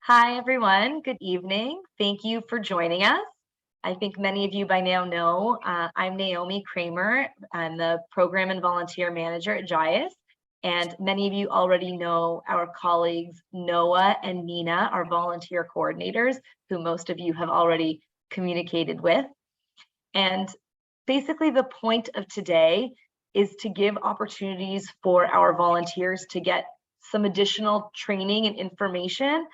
Hi, everyone. Good evening. Thank you for joining us. I think many of you by now know I'm Naomi Kramer. I'm the Program and Volunteer Manager at JIAS. And many of you already know our colleagues, Noah and Nina, our volunteer coordinators, who most of you have already communicated with. And basically the point of today is to give opportunities for our volunteers to get some additional training and information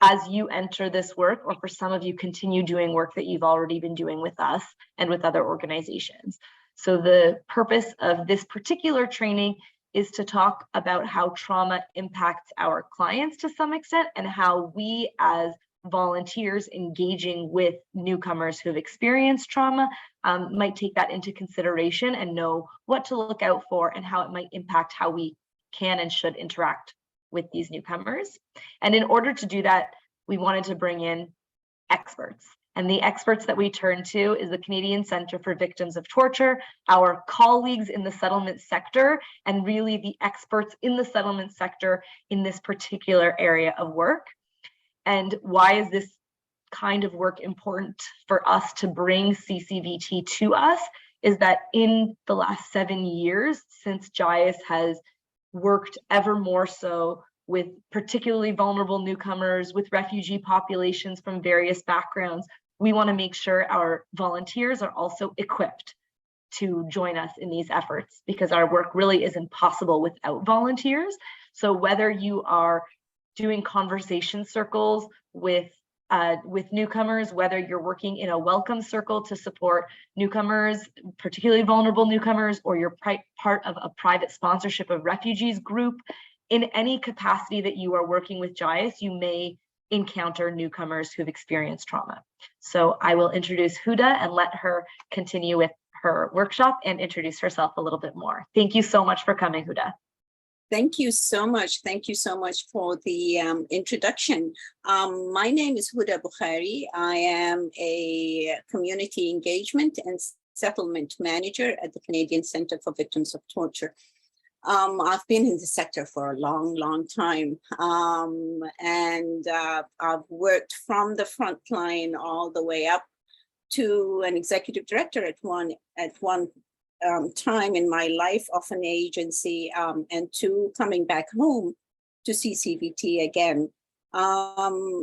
as you enter this work, or for some of you continue doing work that you've already been doing with us and with other organizations. So the purpose of this particular training is to talk about how trauma impacts our clients to some extent, and how we as volunteers engaging with newcomers who have experienced trauma might take that into consideration and know what to look out for and how it might impact how we can and should interact with these newcomers. And in order to do that, we wanted to bring in experts. And the experts that we turn to is the Canadian Centre for Victims of Torture, our colleagues in the settlement sector, and really the experts in the settlement sector in this particular area of work. And why is this kind of work important for us to bring CCVT to us is that in the last 7 years, since JIAS has worked ever more so with particularly vulnerable newcomers, with refugee populations from various backgrounds, we want to make sure our volunteers are also equipped to join us in these efforts, because our work really isn't possible without volunteers. So whether you are doing conversation circles with newcomers, whether you're working in a welcome circle to support newcomers, particularly vulnerable newcomers, or you're part of a private sponsorship of refugees group, in any capacity that you are working with JIAS, you may encounter newcomers who've experienced trauma. So I will introduce Huda and let her continue with her workshop and introduce herself a little bit more. Thank you so much for coming, Huda. Thank you so much. Thank you so much for the introduction. My name is Huda Bukhari. I am a community engagement and settlement manager at the Canadian Centre for Victims of Torture. I've been in the sector for a long time, and I've worked from the front line all the way up to an executive director at one time in my life of an agency, and to coming back home to CCVT again. I've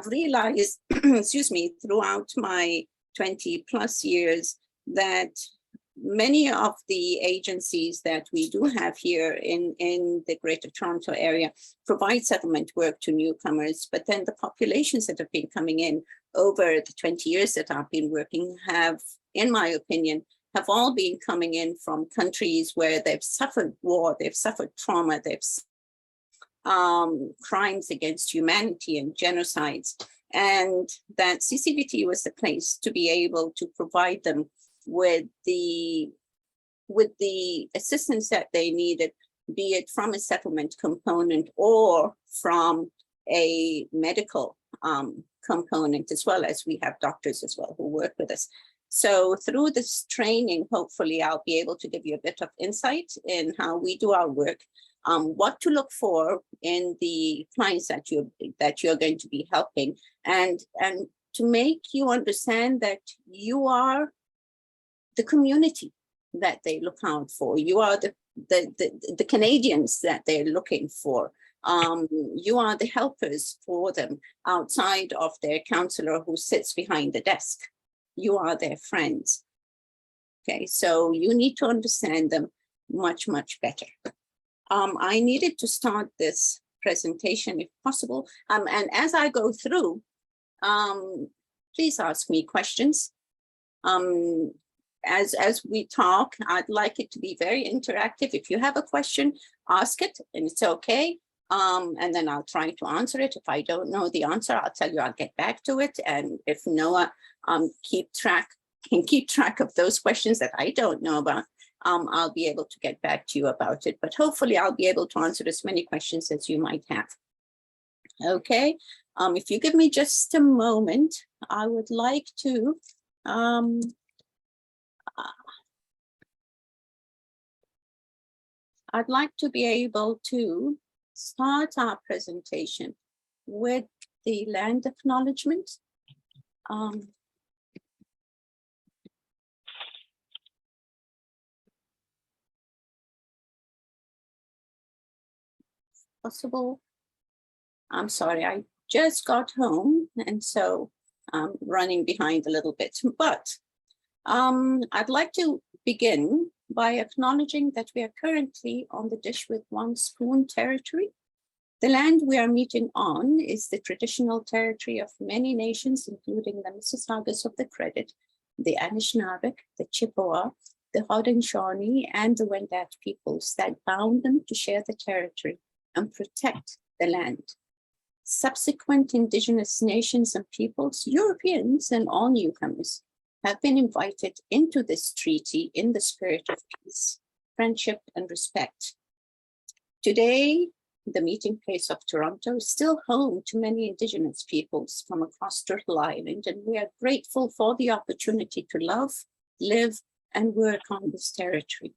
realized, excuse me, throughout my 20 plus years that many of the agencies that we do have here in the Greater Toronto area provide settlement work to newcomers, but then the populations that have been coming in over the 20 years that I've been working have, in my opinion, have all been coming in from countries where they've suffered war, they've suffered trauma, they've crimes against humanity and genocides, and that CCVT was the place to be able to provide them with the assistance that they needed, be it from a settlement component or from a medical component, as well as we have doctors as well who work with us. So through this training, hopefully I'll be able to give you a bit of insight in how we do our work, what to look for in the clients that you're going to be helping, and to make you understand that you are the community that they look out for. You are the Canadians that they're looking for. You are the helpers for them outside of their counselor who sits behind the desk. You are their friends. Okay, so you need to understand them much better. I needed to start this presentation if possible. And as I go through, please ask me questions. As we talk, I'd like it to be very interactive. If you have a question, ask it, and it's okay. And then I'll try to answer it. If I don't know the answer, I'll tell you I'll get back to it. And if Noah can keep track of those questions that I don't know about, I'll be able to get back to you about it. But hopefully I'll be able to answer as many questions as you might have. Okay, if you give me just a moment, I would like to I'd like to be able to start our presentation with the land acknowledgement. Possible. I'm sorry, I just got home, and so I'm running behind a little bit, but I'd like to begin by acknowledging that we are currently on the dish with one spoon territory. The land we are meeting on is the traditional territory of many nations, including the Mississaugas of the Credit, the Anishinaabe, the Chippewa, the Haudenosaunee, and the Wendat peoples that bound them to share the territory and protect the land. Subsequent indigenous nations and peoples, Europeans and all newcomers, have been invited into this treaty in the spirit of peace, friendship, and respect. Today, the meeting place of Toronto is still home to many indigenous peoples from across Turtle Island, and we are grateful for the opportunity to love, live, and work on this territory.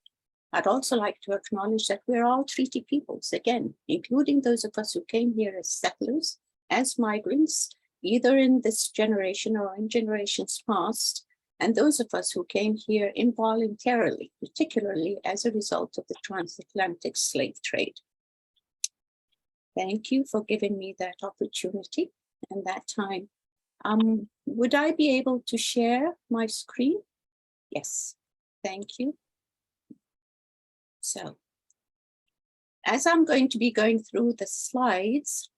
I'd also like to acknowledge that we're all treaty peoples, again, including those of us who came here as settlers, as migrants, either in this generation or in generations past, and those of us who came here involuntarily, particularly as a result of the transatlantic slave trade. Thank you for giving me that opportunity and that time. Would I be able to share my screen? Yes, thank you. So, as I'm going to be going through the slides,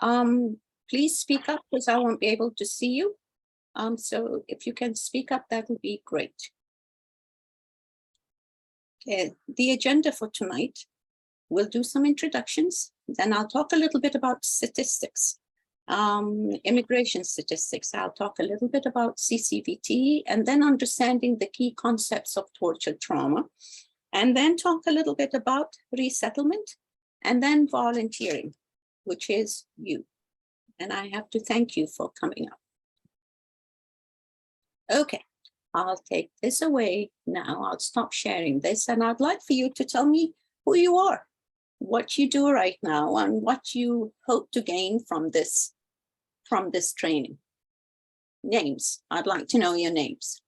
please speak up because I won't be able to see you. So if you can speak up, that would be great. Okay, the agenda for tonight, we'll do some introductions, then I'll talk a little bit about statistics, immigration statistics. I'll talk a little bit about CCVT, and then understanding the key concepts of torture trauma, and then talk a little bit about resettlement, and then volunteering, which is you. And I have to thank you for coming up. Okay, I'll take this away now. I'll stop sharing this, and I'd like for you to tell me who you are, what you do right now, and what you hope to gain from this training. Names, I'd like to know your names.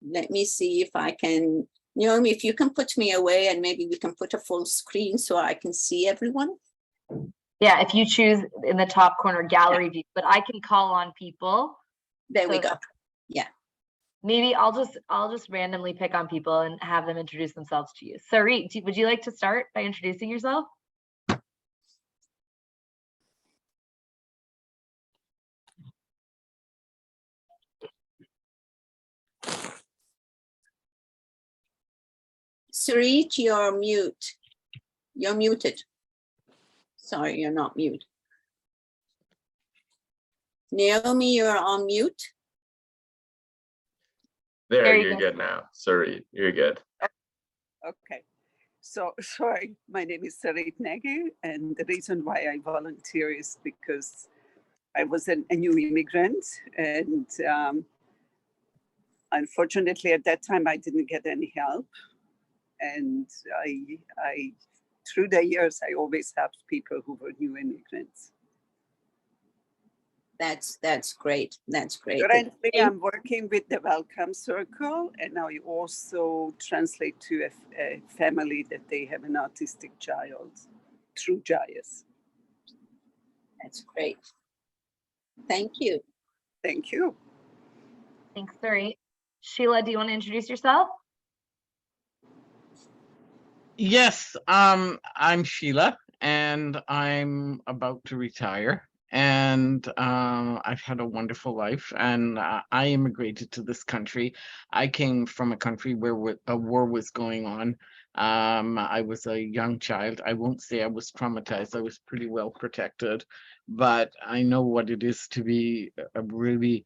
Let me see if I can, Naomi, if you can put me away and maybe we can put a full screen so I can see everyone. Yeah, if you choose in the top corner gallery view, but I can call on people. There we go. Yeah. Maybe I'll just randomly pick on people and have them introduce themselves to you. Sarit, would you like to start by introducing yourself? Sarit, you're mute. You're muted. Sorry, you're not mute. Naomi, you're on mute. There you're good now. Sorry, you're good. Okay. So, sorry, my name is Sarit Negi, and the reason why I volunteer is because I was a new immigrant, and unfortunately at that time I didn't get any help. And I through the years, I always helped people who were new immigrants. That's great. That's great. Currently, I'm working with the Welcome Circle, and I also translate to a family that they have an autistic child through JAIS. That's great. Thank you. Thank you. Thanks, Sarit. Sheila, do you want to introduce yourself? Yes, I'm Sheila, and I'm about to retire. And I've had a wonderful life, and I immigrated to this country. I came from a country where a war was going on. I was a young child. I won't say I was traumatized. I was pretty well protected, but I know what it is to be really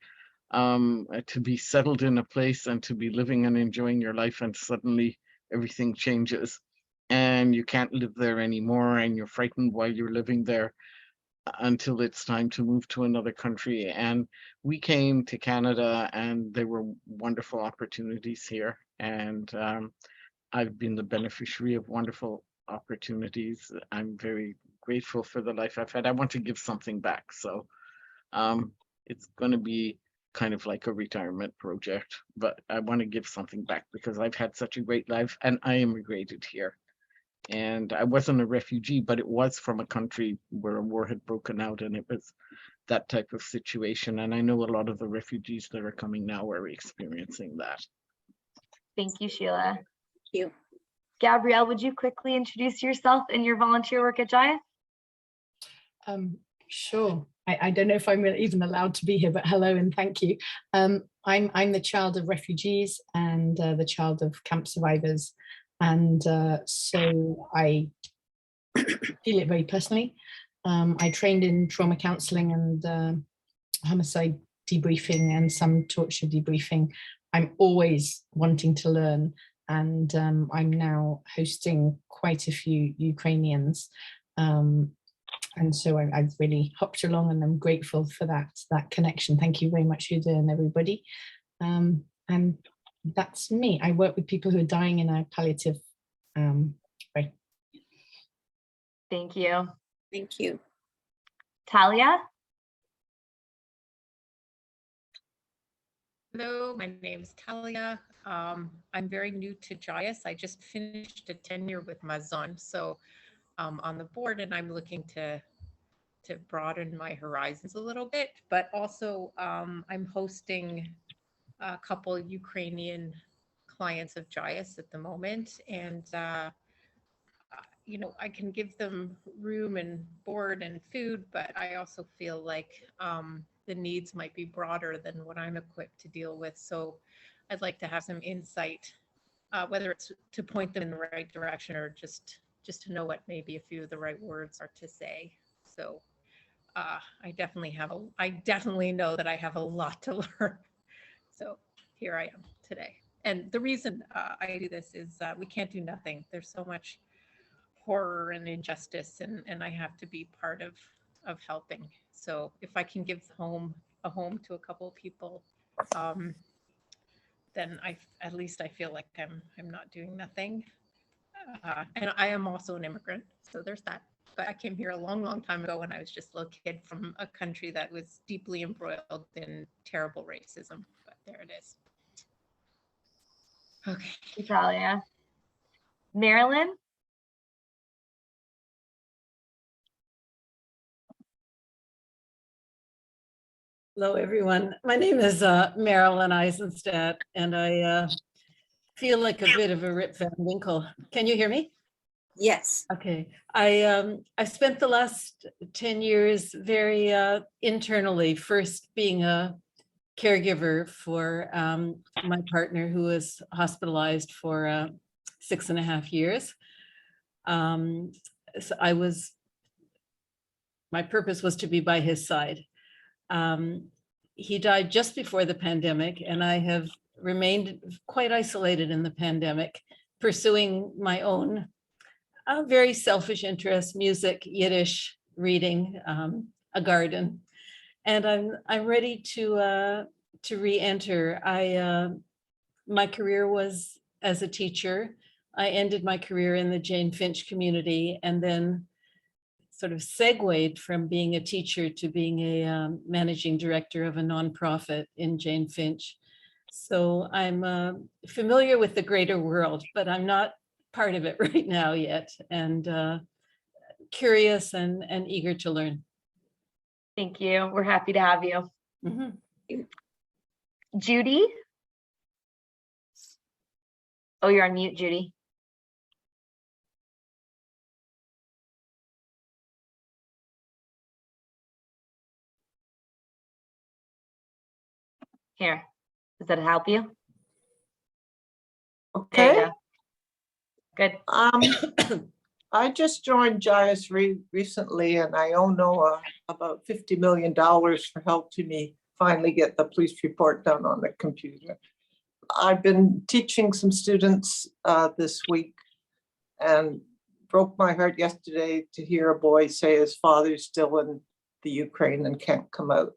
to be settled in a place and to be living and enjoying your life, and suddenly everything changes and you can't live there anymore, and you're frightened while you're living there until it's time to move to another country. And we came to Canada, and there were wonderful opportunities here, and I've been the beneficiary of wonderful opportunities. I'm very grateful for the life I've had. I want to give something back. So it's going to be kind of like a retirement project, but I want to give something back because I've had such a great life and I immigrated here. And I wasn't a refugee, but it was from a country where a war had broken out, and it was that type of situation. And I know a lot of the refugees that are coming now are experiencing that. Thank you, Sheila. Thank you. Gabrielle, would you quickly introduce yourself and your volunteer work at JIAS? Sure. I don't know if I'm even allowed to be here, but hello and thank you. I'm the child of refugees and the child of camp survivors. And so I feel it very personally. I trained in trauma counseling and homicide debriefing and some torture debriefing. I'm always wanting to learn, and I'm now hosting quite a few Ukrainians. And so I've really hopped along, and I'm grateful for that connection. Thank you very much, Judy, and everybody. And that's me. I work with people who are dying in a palliative way. Thank you. Thank you. Talia? Hello, my name is Talia. I'm very new to JIAS. I just finished a tenure with Mazon, so on the board, and I'm looking to broaden my horizons a little bit, but also I'm hosting a couple Ukrainian clients of JIAS at the moment, and I can give them room and board and food, but I also feel like the needs might be broader than what I'm equipped to deal with. So I'd like to have some insight, whether it's to point them in the right direction or just to know what maybe a few of the right words are to say. So I definitely know that I have a lot to learn. So here I am today. And the reason I do this is we can't do nothing. There's so much horror and injustice, and I have to be part of helping. So if I can give a home to a couple of people, then at least I feel like I'm not doing nothing. And I am also an immigrant, so there's that. But I came here a long, long time ago when I was just a little kid from a country that was deeply embroiled in terrible racism. But there it is. Okay. Talia. Marilyn? Hello, everyone. My name is Marilyn Eisenstadt, and I feel like a bit of a Rip Van Winkle. Can you hear me? Yes. Okay. I spent the last 10 years very internally, first being a caregiver for my partner who was hospitalized for 6.5 years. So my purpose was to be by his side. He died just before the pandemic, and I have remained quite isolated in the pandemic, pursuing my own very selfish interests: music, Yiddish, reading, a garden, and I'm ready to re-enter. My career was as a teacher. I ended my career in the Jane Finch community, and then sort of segued from being a teacher to being a managing director of a nonprofit in Jane Finch. So I'm familiar with the greater world, but I'm not part of it right now yet, and curious and eager to learn. Thank you. We're happy to have you. Mm-hmm. Judy? Oh, you're on mute, Judy. Here, does that help you? There you Okay. go. Good. I just joined JIAS recently, and I owe Noah about $50 million for helping me finally get the police report done on the computer. I've been teaching some students this week, and broke my heart yesterday to hear a boy say his father's still in the Ukraine and can't come out.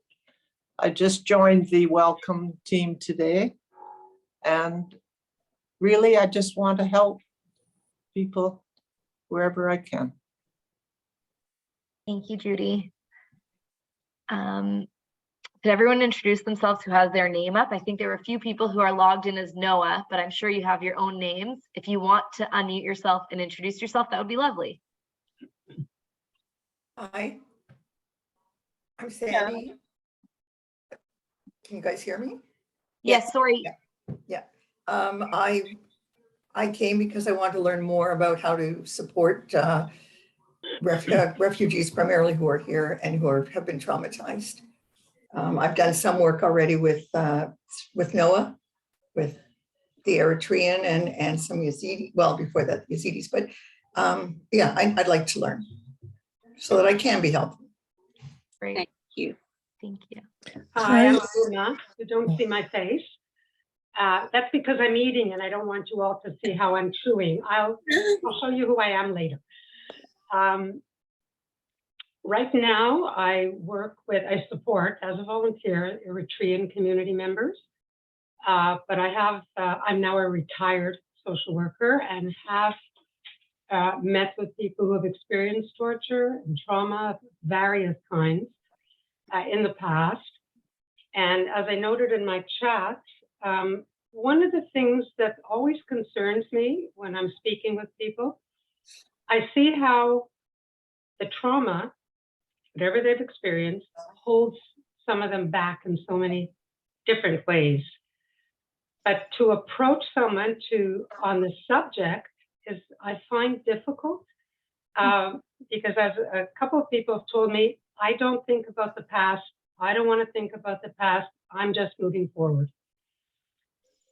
I just joined the welcome team today, and really I just want to help people wherever I can. Thank you, Judy. Did everyone introduce themselves who has their name up? I think there were a few people who are logged in as Noah, but I'm sure you have your own names. If you want to unmute yourself and introduce yourself, that would be lovely. Hi, I'm Sandy. Can you guys hear me? Yes, sorry. Yeah. I came because I wanted to learn more about how to support refugees primarily who are here and who have been traumatized. I've done some work already with Noah, with the Eritrean and some Yazidi, well, before that Yazidis, but yeah, I'd like to learn so that I can be helpful. Great. Thank you. Thank you. Hi, I'm Una. You don't see my face. That's because I'm eating and I don't want you all to see how I'm chewing. I'll show you who I am later. Right now, I support as a volunteer Eritrean community members, but I'm now a retired social worker and have met with people who have experienced torture and trauma of various kinds in the past. And as I noted in my chat, one of the things that always concerns me when I'm speaking with people, I see how the trauma, whatever they've experienced, holds some of them back in so many different ways. But to approach someone on the subject I find difficult because as a couple of people have told me, I don't think about the past. I don't want to think about the past. I'm just moving forward.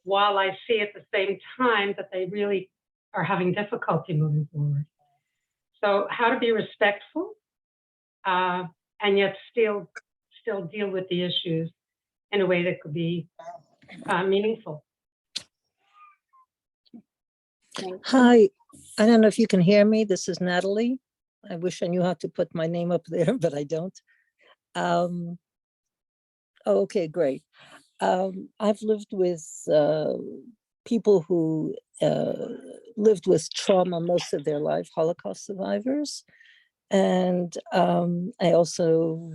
While I see at the same time that they really are having difficulty moving forward. So how to be respectful and yet still deal with the issues in a way that could be meaningful. Hi, I don't know if you can hear me. This is Natalie. I wish I knew how to put my name up there, but I don't. Oh, okay, great. I've lived with people who lived with trauma most of their life, Holocaust survivors. And I also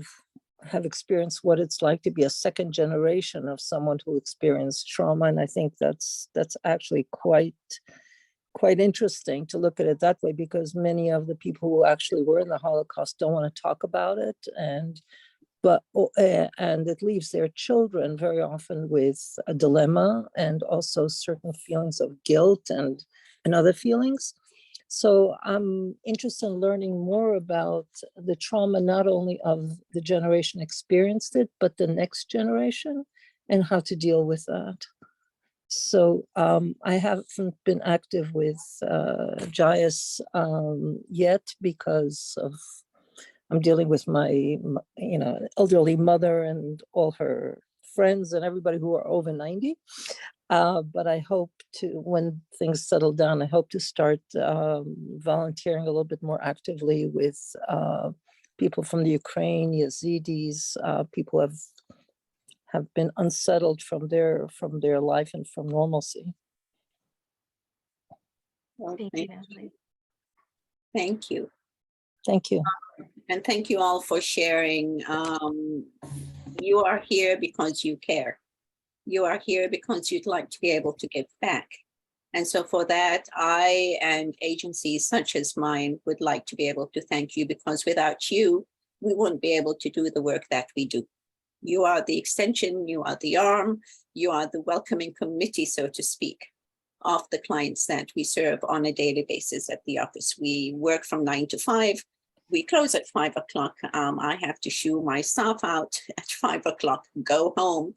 have experienced what it's like to be a second generation of someone who experienced trauma. And I think that's actually quite interesting to look at it that way, because many of the people who actually were in the Holocaust don't want to talk about it. And it leaves their children very often with a dilemma and also certain feelings of guilt and other feelings. So I'm interested in learning more about the trauma, not only of the generation experienced it, but the next generation and how to deal with that. So I haven't been active with JIAS yet because I'm dealing with my elderly mother and all her friends and everybody who are over 90. But I hope to, when things settle down, I hope to start volunteering a little bit more actively with people from the Ukraine, Yazidis, people have been unsettled from their life and from normalcy. Well, Thank you, Natalie. Thank you. Thank you. And thank you all for sharing. You are here because you care. You are here because you'd like to be able to give back. And so for that, I and agencies such as mine would like to be able to thank you, because without you, we wouldn't be able to do the work that we do. You are the extension, you are the arm, you are the welcoming committee, so to speak, of the clients that we serve on a daily basis at the office. We work from 9 to 5. We close at 5 o'clock. I have to shoo my staff out at 5 o'clock, go home.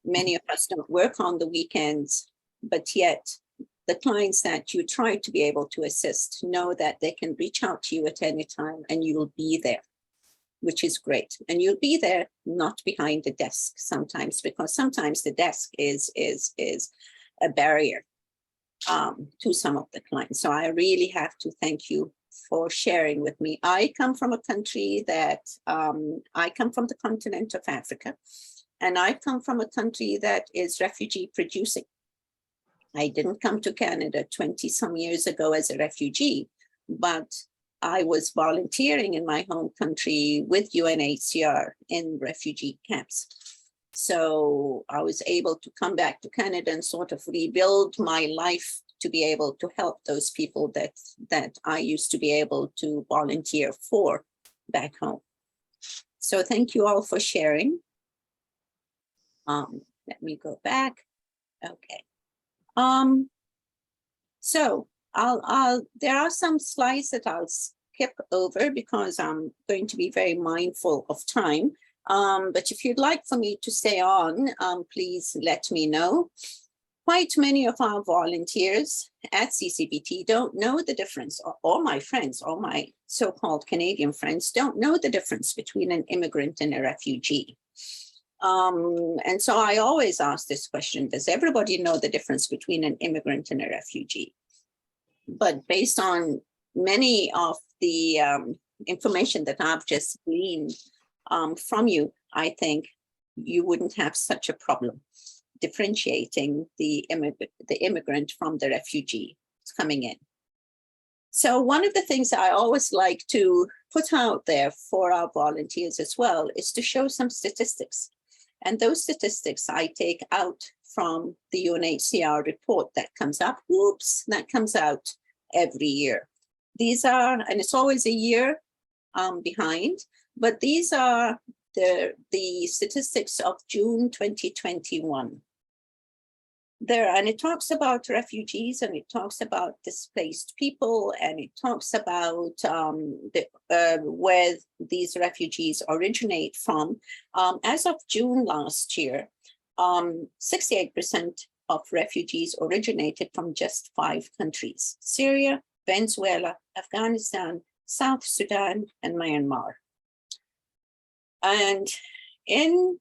Many of us don't work on the weekends, but yet the clients that you try to be able to assist know that they can reach out to you at any time and you will be there, which is great. And you'll be there not behind the desk sometimes, because sometimes the desk is a barrier to some of the clients. So I really have to thank you for sharing with me. I come from a country that, I come from the continent of Africa, and I come from a country that is refugee producing. I didn't come to Canada 20 some years ago as a refugee, but I was volunteering in my home country with UNHCR in refugee camps. So I was able to come back to Canada and sort of rebuild my life to be able to help those people that I used to be able to volunteer for back home. So thank you all for sharing. Let me go back. Okay. So there are some slides that I'll skip over because I'm going to be very mindful of time. But if you'd like for me to stay on, please let me know. Quite many of our volunteers at CCVT don't know the difference, or my friends, or my so-called Canadian friends don't know the difference between an immigrant and a refugee. And so I always ask this question, does everybody know the difference between an immigrant and a refugee? But based on many of the information that I've just gleaned from you, I think you wouldn't have such a problem differentiating the immigrant from the refugee coming in. So one of the things I always like to put out there for our volunteers as well is to show some statistics. And those statistics I take out from the UNHCR report that comes up. Oops, that comes out every year. These are, and it's always a year behind, but these are the statistics of June 2021. And it talks about refugees, and it talks about displaced people, and it talks about where these refugees originate from. As of June last year, 68% of refugees originated from just 5 countries: Syria, Venezuela, Afghanistan, South Sudan, and Myanmar. And in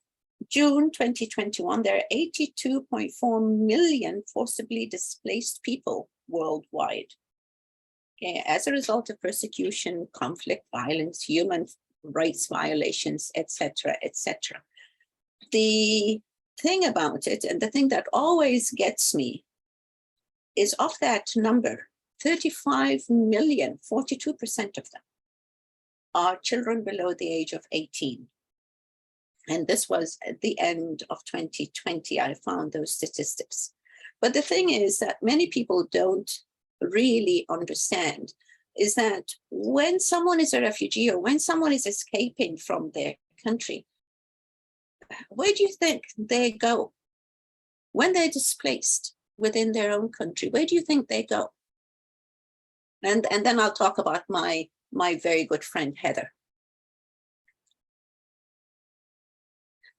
June 2021, there are 82.4 million forcibly displaced people worldwide, okay, as a result of persecution, conflict, violence, human rights violations, etc., etc. The thing about it, and the thing that always gets me, is of that number, 35 million, 42% of them, are children below the age of 18. And this was at the end of 2020, I found those statistics. But the thing is that many people don't really understand is that when someone is a refugee or when someone is escaping from their country, where do you think they go? When they're displaced within their own country, where do you think they go? And then I'll talk about my very good friend, Heather.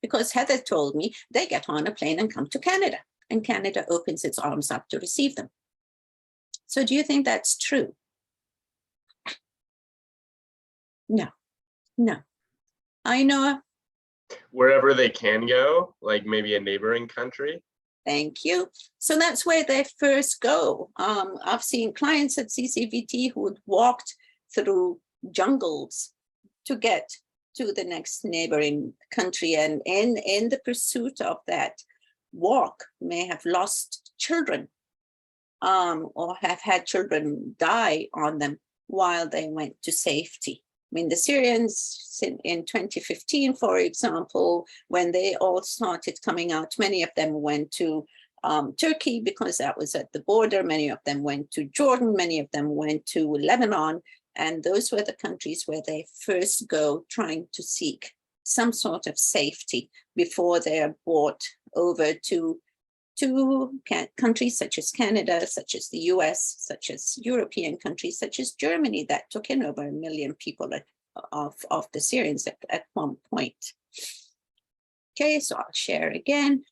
Because Heather told me they get on a plane and come to Canada, and Canada opens its arms up to receive them. So do you think that's true? No, no. I know. Wherever they can go, like maybe a neighboring country. Thank you. So that's where they first go. I've seen clients at CCVT who had walked through jungles to get to the next neighboring country, and in the pursuit of that walk may have lost children or have had children die on them while they went to safety. I mean, the Syrians in 2015, for example, when they all started coming out, many of them went to Turkey because that was at the border. Many of them went to Jordan. Many of them went to Lebanon. And those were the countries where they first go trying to seek some sort of safety before they are brought over to countries such as Canada, such as the US, such as European countries, such as Germany, that took in over 1 million people of the Syrians at one point. Okay, so I'll share again.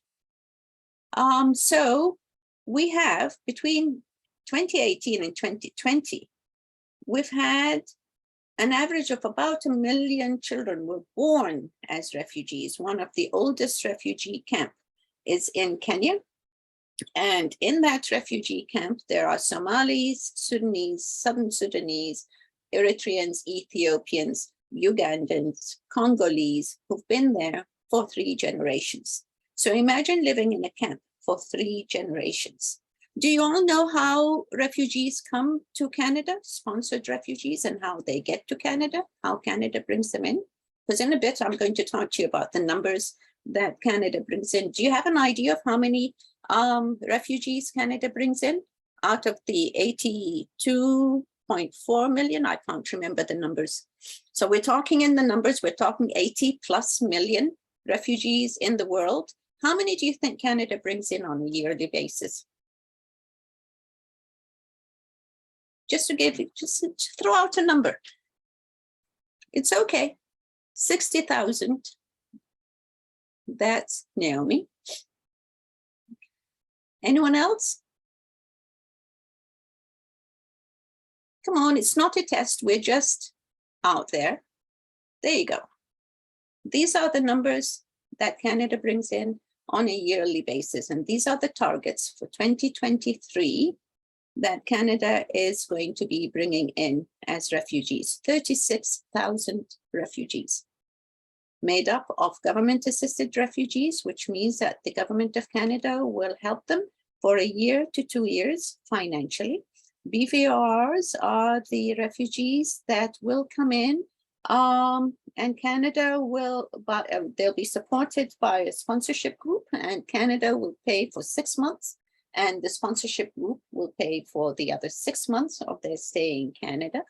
So we have between 2018 and 2020, we've had an average of about 1 million children were born as refugees. One of the oldest refugee camp is in Kenya. And in that refugee camp, there are Somalis, Sudanese, Southern Sudanese, Eritreans, Ethiopians, Ugandans, Congolese, who've been there for 3 generations. So imagine living in a camp for 3 generations. Do you all know how refugees come to Canada, sponsored refugees, and how they get to Canada, how Canada brings them in? Because in a bit, I'm going to talk to you about the numbers that Canada brings in. Do you have an idea of how many refugees Canada brings in out of the 82.4 million? I can't remember the numbers. So we're talking in the numbers, we're talking 80 plus million refugees in the world. How many do you think Canada brings in on a yearly basis? Just to give you, just throw out a number. It's okay. 60,000. That's Naomi. Anyone else? Come on, it's not a test. We're just out there. There you go. These are the numbers that Canada brings in on a yearly basis. And these are the targets for 2023 that Canada is going to be bringing in as refugees. 36,000 refugees, made up of government-assisted refugees, which means that the government of Canada will help them for a year to 2 years financially. BVRs are the refugees that will come in, and Canada will, they'll be supported by a sponsorship group, and Canada will pay for 6 months, and the sponsorship group will pay for the other 6 months of their stay in Canada.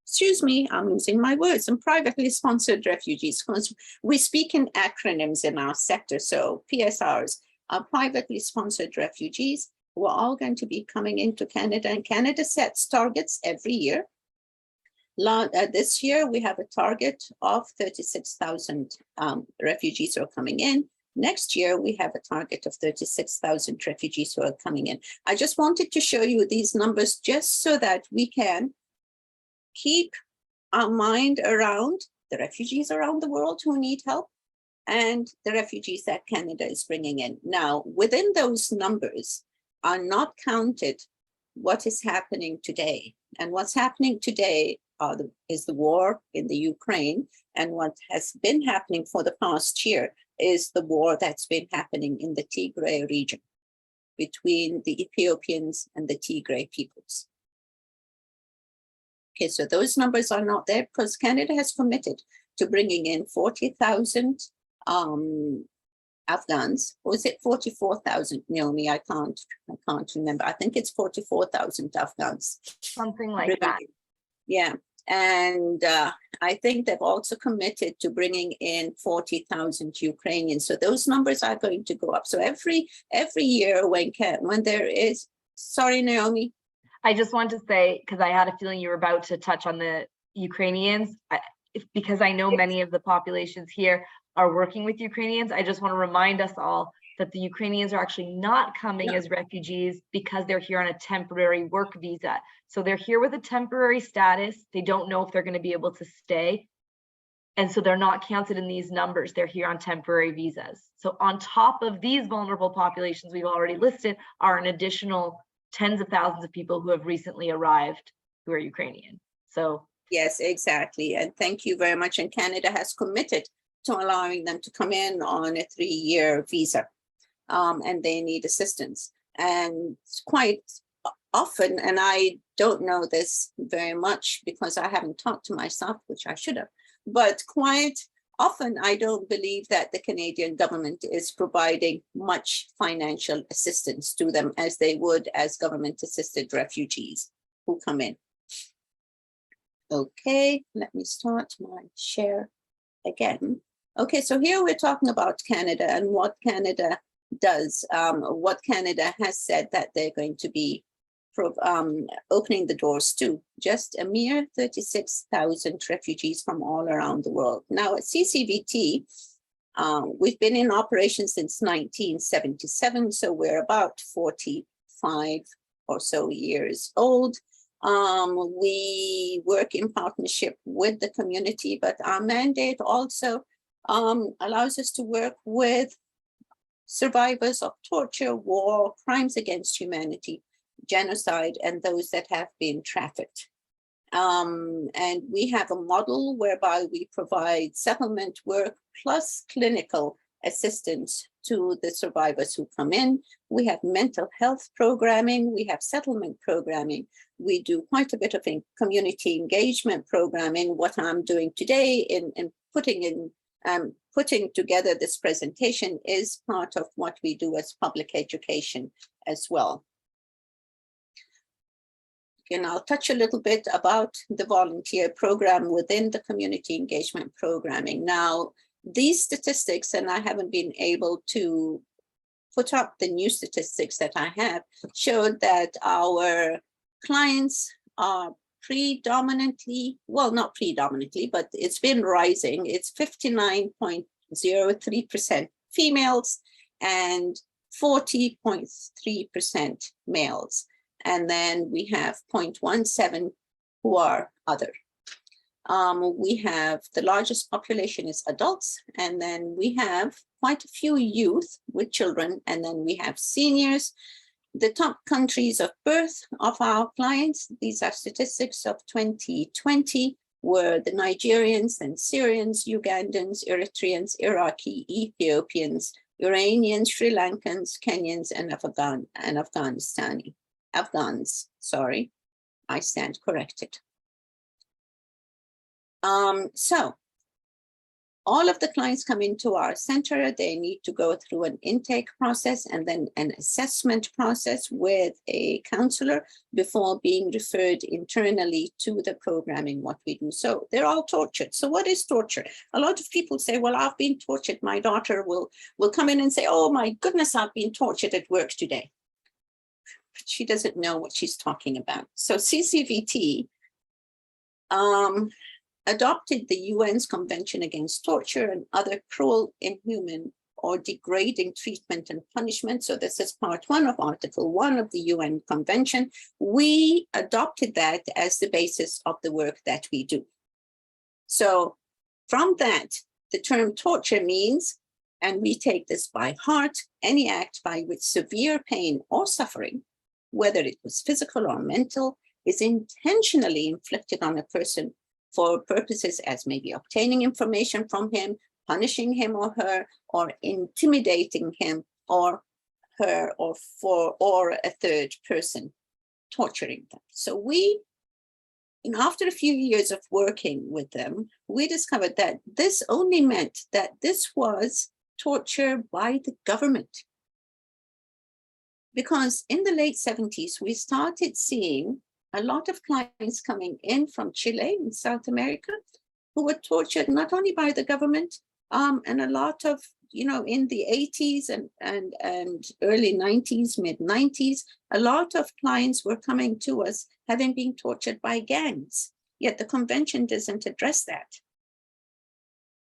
Excuse me, I'm losing my words. And privately sponsored refugees, because we speak in acronyms in our sector. So PSRs are privately sponsored refugees who are all going to be coming into Canada, and Canada sets targets every year. This year, we have a target of 36,000 refugees who are coming in. Next year, we have a target of 36,000 refugees who are coming in. I just wanted to show you these numbers just so that we can keep our mind around the refugees around the world who need help and the refugees that Canada is bringing in. Now, within those numbers are not counted what is happening today. And what's happening today is the war in the Ukraine, and what has been happening for the past year is the war that's been happening in the Tigray region between the Ethiopians and the Tigray peoples. Okay, so those numbers are not there because Canada has committed to bringing in 40,000 Afghans. Or is it 44,000, Naomi? I can't remember. I think it's 44,000 Afghans. Something like that. Yeah, and I think they've also committed to bringing in 40,000 Ukrainians. So those numbers are going to go up. So every year when there is, sorry, Naomi. I just want to say, because I had a feeling you were about to touch on the Ukrainians, because I know many of the populations here are working with Ukrainians. I just want to remind us all that the Ukrainians are actually not coming as refugees because they're here on a temporary work visa. So they're here with a temporary status. They don't know if they're going to be able to stay. And so they're not counted in these numbers. They're here on temporary visas. So on top of these vulnerable populations we've already listed are an additional tens of thousands of people who have recently arrived who are Ukrainian. So yes, exactly. And thank you very much. And Canada has committed to allowing them to come in on a 3-year visa. And they need assistance. And quite often, and I don't know this very much because I haven't talked to myself, which I should have, but quite often I don't believe that the Canadian government is providing much financial assistance to them as they would as government-assisted refugees who come in. Okay, let me start my share again. Okay, so here we're talking about Canada and what Canada does, what Canada has said that they're going to be opening the doors to. Just a mere 36,000 refugees from all around the world. Now at CCVT, we've been in operation since 1977, so we're about 45 or so years old. We work in partnership with the community, but our mandate also allows us to work with survivors of torture, war, crimes against humanity, genocide, and those that have been trafficked. And we have a model whereby we provide settlement work plus clinical assistance to the survivors who come in. We have mental health programming, we have settlement programming. We do quite a bit of community engagement programming. What I'm doing today in putting together this presentation is part of what we do as public education as well. And I'll touch a little bit about the volunteer program within the community engagement programming. Now, these statistics, and I haven't been able to put up the new statistics that I have, showed that our clients are predominantly, well, not predominantly, but it's been rising. It's 59.03% females and 40.3% males. And then we have 0.17 who are other. We have the largest population is adults, and then we have quite a few youth with children, and then we have seniors. The top countries of birth of our clients, these are statistics of 2020, were the Nigerians and Syrians, Ugandans, Eritreans, Iraqi, Ethiopians, Iranians, Sri Lankans, Kenyans, and Afghans, sorry, I stand corrected. So all of the clients come into our center, they need to go through an intake process and then an assessment process with a counselor before being referred internally to the programming, what we do. So they're all tortured. So what is torture? A lot of people say, well, I've been tortured. My daughter will come in and say, oh my goodness, I've been tortured at work today. But she doesn't know what she's talking about. So CCVT adopted the UN's Convention Against Torture and Other Cruel, Inhuman, or Degrading Treatment and Punishment. So this is part 1 of Article 1 of the UN Convention. We adopted that as the basis of the work that we do. So from that, the term torture means, and we take this by heart, any act by which severe pain or suffering, whether it was physical or mental, is intentionally inflicted on a person for purposes as maybe obtaining information from him, punishing him or her, or intimidating him or her, or a third person, torturing them. So we, after a few years of working with them, we discovered that this only meant that this was torture by the government. Because in the late 70s, we started seeing a lot of clients coming in from Chile in South America who were tortured not only by the government, and a lot of, in the 80s and early 90s, mid 90s, a lot of clients were coming to us having been tortured by gangs. Yet the convention doesn't address that.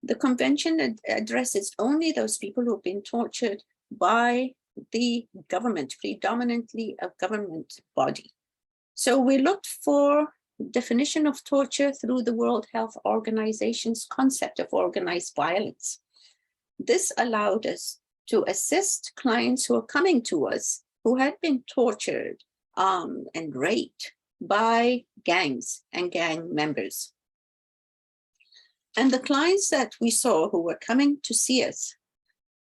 The convention addresses only those people who've been tortured by the government, predominantly a government body. So we looked for definition of torture through the World Health Organization's concept of organized violence. This allowed us to assist clients who are coming to us who had been tortured and raped by gangs and gang members. And the clients that we saw who were coming to see us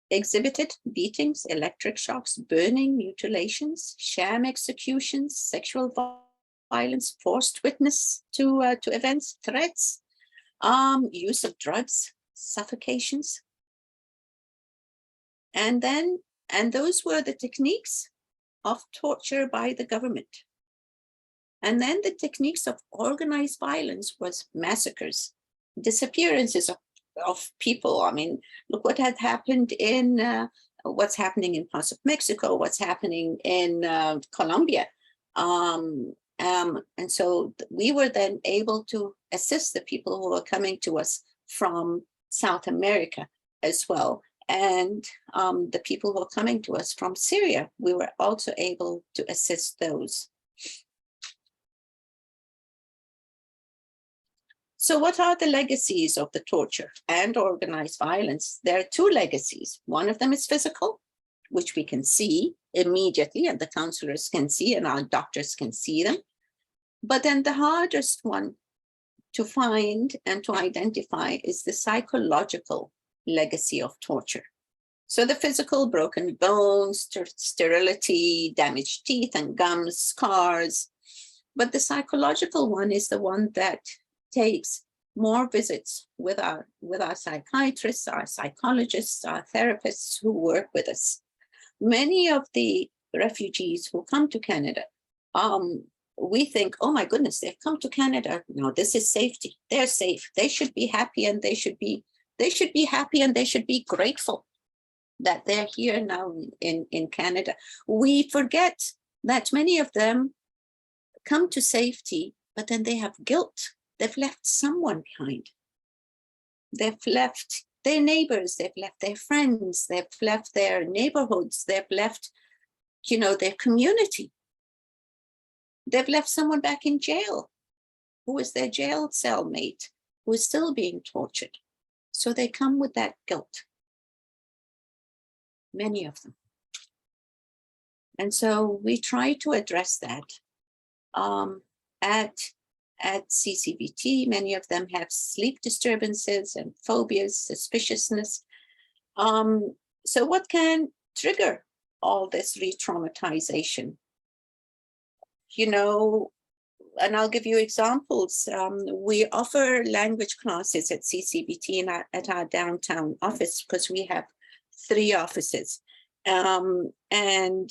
exhibited beatings, electric shocks, burning, mutilations, sham executions, sexual violence, forced witness to events, threats, use of drugs, suffocations. And those were the techniques of torture by the government. And then the techniques of organized violence was massacres, disappearances of people. I mean, look what had happened in, what's happening in parts of Mexico, what's happening in Colombia. And so we were then able to assist the people who were coming to us from South America as well. And the people who are coming to us from Syria, we were also able to assist those. So what are the legacies of the torture and organized violence? There are two legacies. One of them is physical, which we can see immediately, and the counselors can see, and our doctors can see them. But then the hardest one to find and to identify is the psychological legacy of torture. So the physical, broken bones, sterility, damaged teeth and gums, scars. But the psychological one is the one that takes more visits with our psychiatrists, our psychologists, our therapists who work with us. Many of the refugees who come to Canada, we think, oh my goodness, they've come to Canada. No, this is safety. They're safe. They should be happy, and they should be happy, and they should be grateful that they're here now in Canada. We forget that many of them come to safety, but then they have guilt. They've left someone behind. They've left their neighbors, they've left their friends, they've left their neighborhoods, they've left, their community. They've left someone back in jail who was their jail cellmate, who is still being tortured. So they come with that guilt. Many of them. And so we try to address that. At CCVT, many of them have sleep disturbances and phobias, suspiciousness. So what can trigger all this re-traumatization? And I'll give you examples. We offer language classes at CCVT at our downtown office, because we have 3 offices. And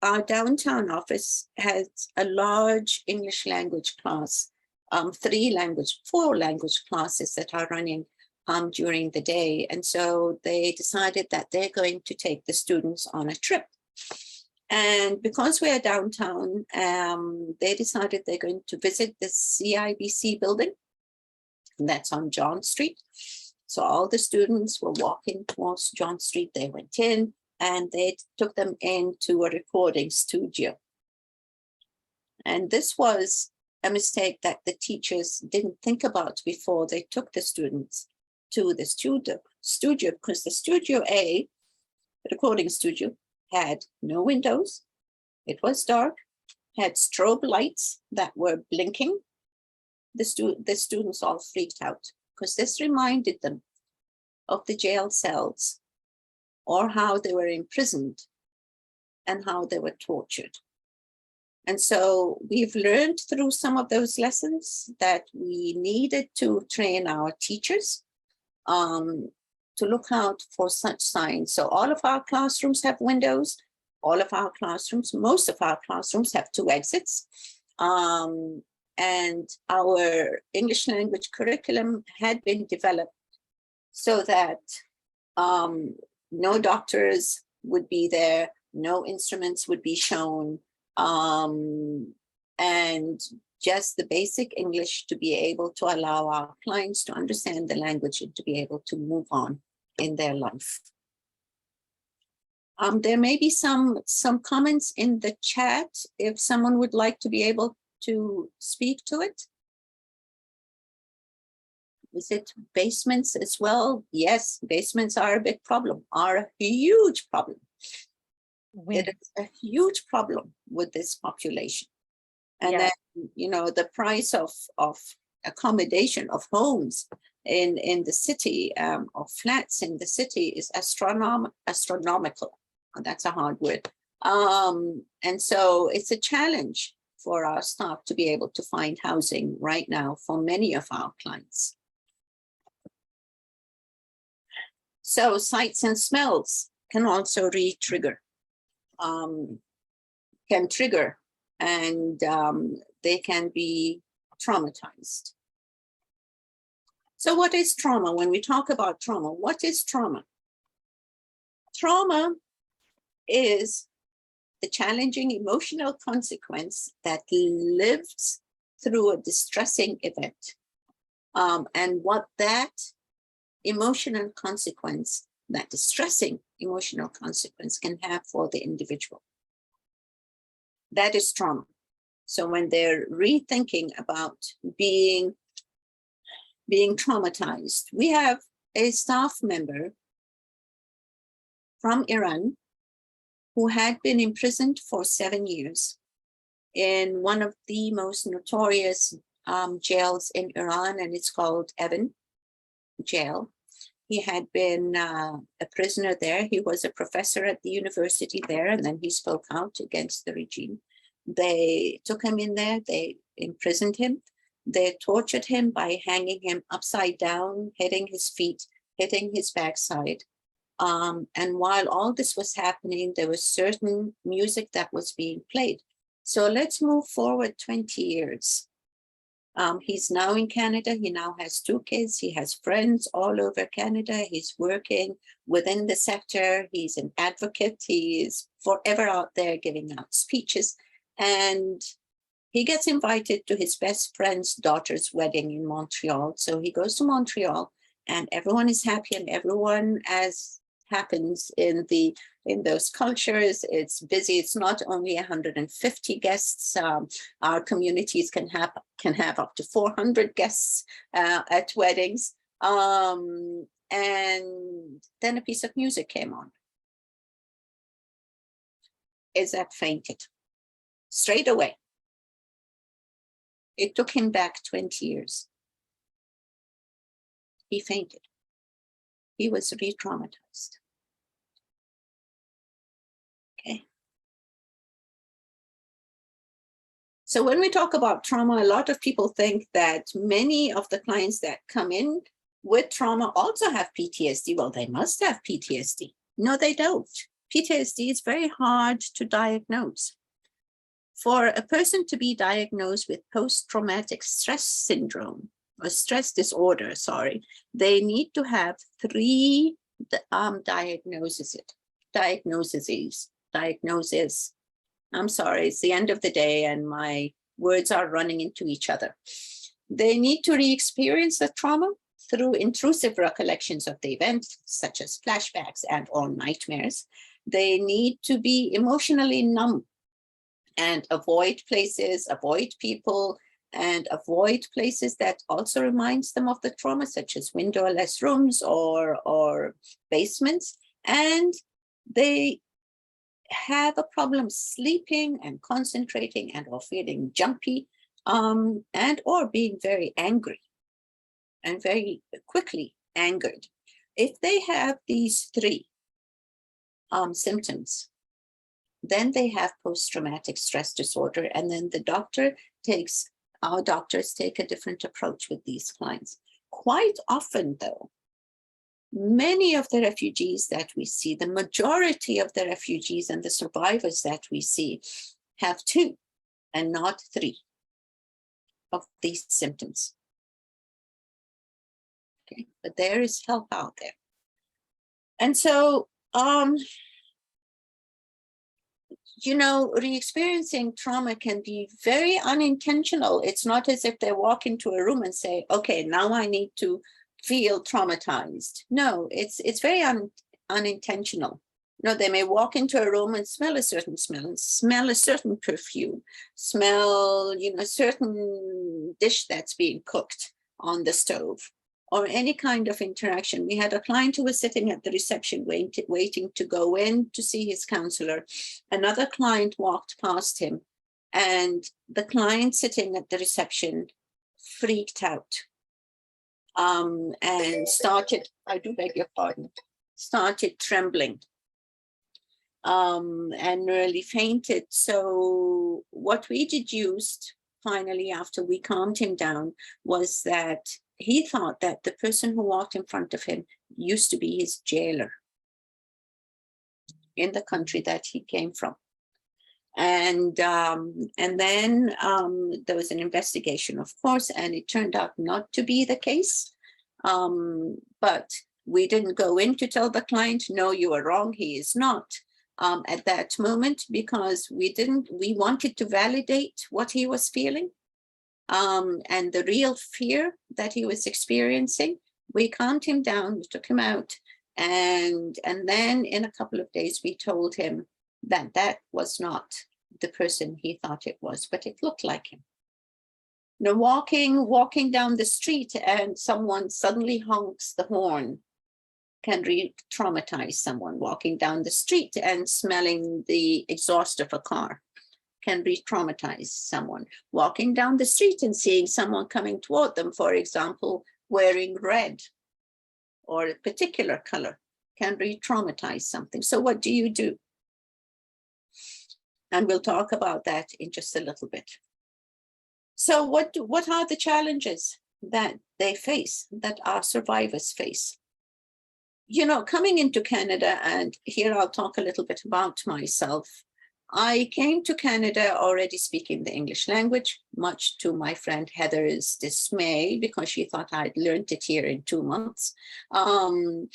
our downtown office has a large English language class, 4 language classes that are running during the day. And so they decided that they're going to take the students on a trip. And because we're downtown, they decided they're going to visit the CIBC building, and that's on John Street. So all the students were walking towards John Street. They went in, and they took them into a recording studio. And this was a mistake that the teachers didn't think about before they took the students to the studio, because the Studio A, the recording studio, had no windows. It was dark, had strobe lights that were blinking. The students all freaked out, because this reminded them of the jail cells, or how they were imprisoned and how they were tortured. And so we've learned through some of those lessons that we needed to train our teachers to look out for such signs. So all of our classrooms have windows. Most of our classrooms have 2 exits. And our English language curriculum had been developed so that no doctors would be there, no instruments would be shown, and just the basic English to be able to allow our clients to understand the language and to be able to move on in their life. There may be some comments in the chat if someone would like to be able to speak to it. Is it basements as well? Yes, basements are a big problem, are a huge problem. It is a huge problem with this population. And then, the price of accommodation, of homes in the city, of flats in the city is astronomical. That's a hard word. And so it's a challenge for our staff to be able to find housing right now for many of our clients. So sights and smells can also re-trigger, and they can be traumatized. So what is trauma? When we talk about trauma, what is trauma? Trauma is the challenging emotional consequence that lives through a distressing event. And what that emotional consequence, that distressing emotional consequence, can have for the individual. That is trauma. So when they're rethinking about being traumatized, we have a staff member from Iran who had been imprisoned for 7 years. in one of the most notorious jails in Iran, and it's called Evin Jail. He had been a prisoner there. He was a professor at the university there, and then he spoke out against the regime. They took him in there, they imprisoned him. They tortured him by hanging him upside down, hitting his feet, hitting his backside. And while all this was happening, there was certain music that was being played. So let's move forward 20 years. He's now in Canada. He now has 2 kids. He has friends all over Canada. He's working within the sector. He's an advocate. He is forever out there giving out speeches. And he gets invited to his best friend's daughter's wedding in Montreal. So he goes to Montreal and everyone is happy, and everyone, as happens in those cultures, it's busy. It's not only 150 guests. Our communities can have up to 400 guests at weddings. And then a piece of music came on. Izzat fainted straight away. It took him back 20 years. He fainted. He was re-traumatized. Okay. So when we talk about trauma, a lot of people think that many of the clients that come in with trauma also have PTSD. Well, they must have PTSD. No, they don't. PTSD is very hard to diagnose. For a person to be diagnosed with post-traumatic stress syndrome, or stress disorder, sorry, they need to have 3 diagnoses. I'm sorry, it's the end of the day and my words are running into each other. They need to re-experience the trauma through intrusive recollections of the event, such as flashbacks and or nightmares. They need to be emotionally numb and avoid places, avoid people, and avoid places that also reminds them of the trauma, such as windowless rooms or basements. And they have a problem sleeping and concentrating and or feeling jumpy and or being very angry and very quickly angered. If they have these 3 symptoms, then they have post-traumatic stress disorder, and then our doctors take a different approach with these clients. Quite often though, many of the refugees that we see, the majority of the refugees and the survivors that we see have 2 and not 3 of these symptoms. Okay, but there is help out there. And so, you know, re-experiencing trauma can be very unintentional. It's not as if they walk into a room and say, okay, now I need to feel traumatized. No, it's very unintentional. You know, they may walk into a room and smell a certain smell, and smell a certain perfume, smell, you know, a certain dish that's being cooked on the stove, or any kind of interaction. We had a client who was sitting at the reception waiting to go in to see his counselor. Another client walked past him, and the client sitting at the reception freaked out and started, I do beg your pardon, started trembling and nearly fainted. So what we deduced finally after we calmed him down was that he thought that the person who walked in front of him used to be his jailer in the country that he came from. And then there was an investigation, of course, and it turned out not to be the case. But we didn't go in to tell the client, no, you are wrong, he is not. At that moment, because we wanted to validate what he was feeling. And the real fear that he was experiencing. We calmed him down, we took him out, and then in a couple of days we told him that that was not the person he thought it was, but it looked like him. Now walking down the street and someone suddenly honks the horn can re-traumatize someone. Walking down the street and smelling the exhaust of a car can re-traumatize someone. Walking down the street and seeing someone coming toward them, for example, wearing red or a particular color, can re-traumatize something. So what do you do? And we'll talk about that in just a little bit. So what are the challenges that they face, that our survivors face? You know, coming into Canada, and here I'll talk a little bit about myself. I came to Canada already speaking the English language, much to my friend Heather's dismay, because she thought I'd learned it here in 2 months. And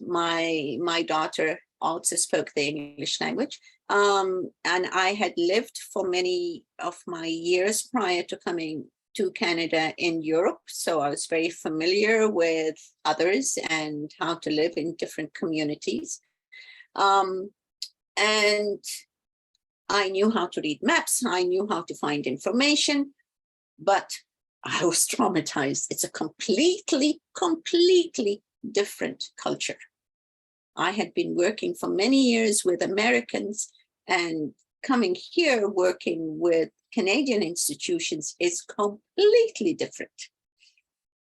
my daughter also spoke the English language. And I had lived for many of my years prior to coming to Canada in Europe. So I was very familiar with others and how to live in different communities. And I knew how to read maps. I knew how to find information, but I was traumatized. It's a completely different culture. I had been working for many years with Americans, and coming here working with Canadian institutions is completely different.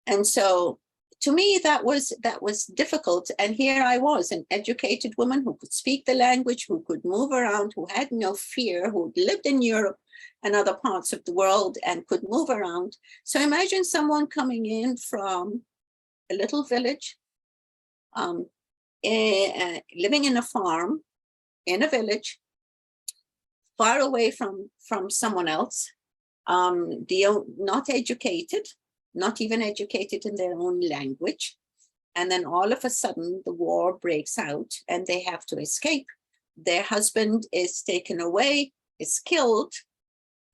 And so to me, that was difficult. And here I was, an educated woman who could speak the language, who could move around, who had no fear, who lived in Europe and other parts of the world and could move around. So imagine someone coming in from a little village, living in a farm, in a village, far away from someone else, not educated, not even educated in their own language. And then all of a sudden the war breaks out and they have to escape. Their husband is taken away, is killed.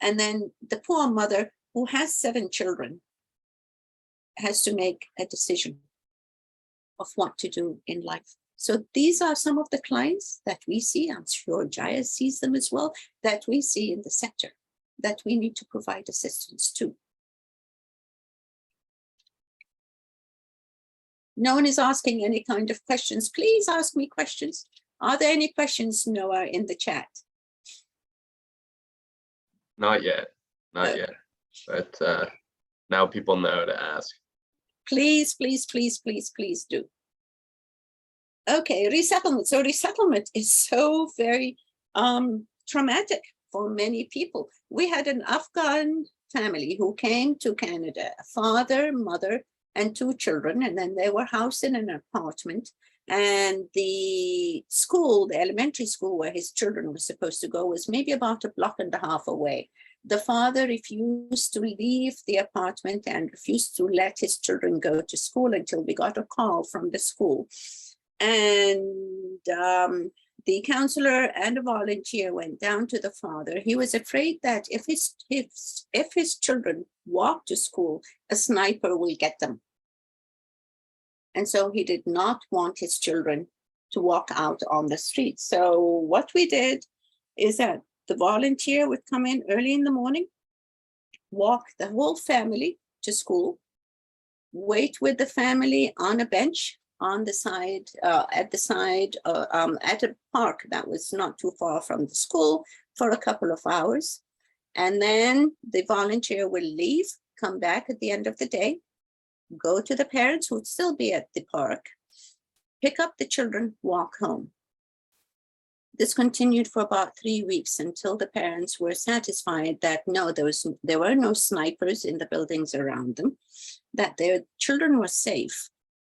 And then the poor mother, who has 7 children, has to make a decision of what to do in life. So these are some of the clients that we see. I'm sure Jaya sees them as well, that we see in the sector, that we need to provide assistance to. No one is asking any kind of questions. Please ask me questions. Are there any questions, Noah, in the chat? Not yet, not yet. But now people know to ask. Please, please, please, please, please do. Okay, resettlement. So resettlement is so very traumatic for many people. We had an Afghan family who came to Canada, a father, mother, and 2 children, and then they were housed in an apartment. And the school, the elementary school where his children were supposed to go, was maybe about 1.5 blocks away. The father refused to leave the apartment and refused to let his children go to school until we got a call from the school. And the counselor and a volunteer went down to the father. He was afraid that if his children walk to school, a sniper will get them. And so he did not want his children to walk out on the street. So what we did is that the volunteer would come in early in the morning, walk the whole family to school, wait with the family on a bench on the side, at a park that was not too far from the school for a couple of hours. And then the volunteer will leave, come back at the end of the day, go to the parents who would still be at the park, pick up the children, walk home. This continued for about 3 weeks until the parents were satisfied that no, there were no snipers in the buildings around them, that their children were safe,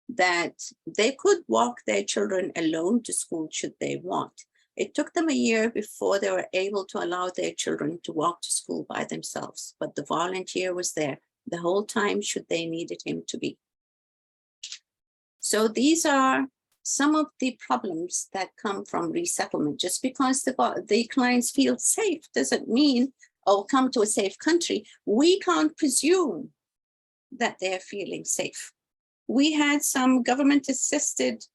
that they could walk their children alone to school should they want. It took them a year before they were able to allow their children to walk to school by themselves, but the volunteer was there the whole time should they needed him to be. So these are some of the problems that come from resettlement. Just because the clients feel safe doesn't mean, oh, come to a safe country. We can't presume that they're feeling safe. We had some government-assisted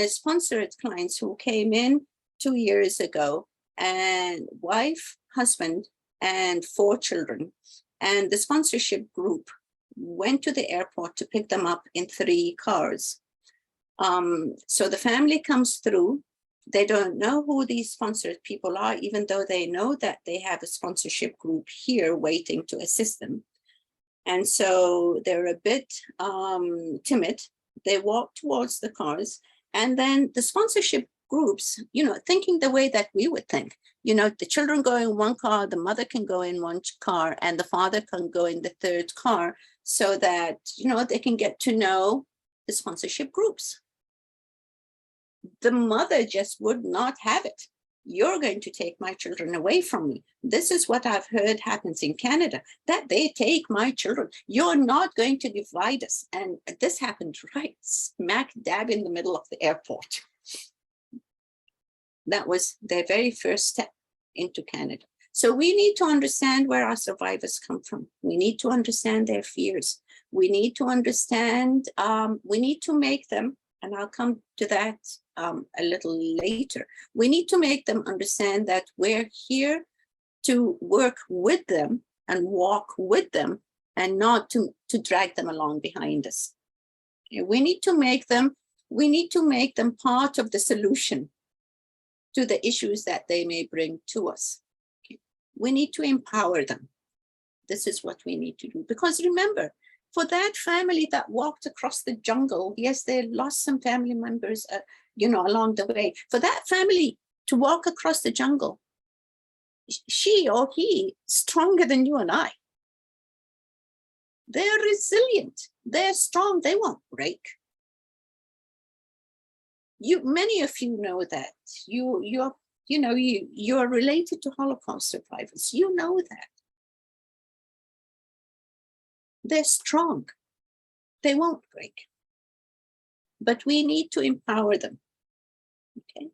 sponsored clients who came in 2 years ago, and wife, husband, and 4 children. And the sponsorship group went to the airport to pick them up in 3 cars. So the family comes through, They don't know who these sponsored people are, even though they know that they have a sponsorship group here waiting to assist them. And so they're a bit timid. They walk towards the cars, and then the sponsorship groups, thinking the way that we would think, the children go in one car, the mother can go in one car, and the father can go in the third car, so that, they can get to know the sponsorship groups. The mother just would not have it. You're going to take my children away from me. This is what I've heard happens in Canada, that they take my children. You're not going to divide us. And this happened right smack dab in the middle of the airport. That was their very first step into Canada. So we need to understand where our survivors come from. We need to understand their fears. We need to understand, we need to make them, and I'll come to that a little later. We need to make them understand that we're here to work with them and walk with them, and not to drag them along behind us. We need to make them part of the solution to the issues that they may bring to us. We need to empower them. This is what we need to do. Because remember, for that family that walked across the jungle, yes, they lost some family members, along the way. For that family to walk across the jungle, she or he stronger than you and I. They're resilient. They're strong. They won't break. Many of you know that. You're related to Holocaust survivors. You know that. They're strong. They won't break. But we need to empower them. Okay.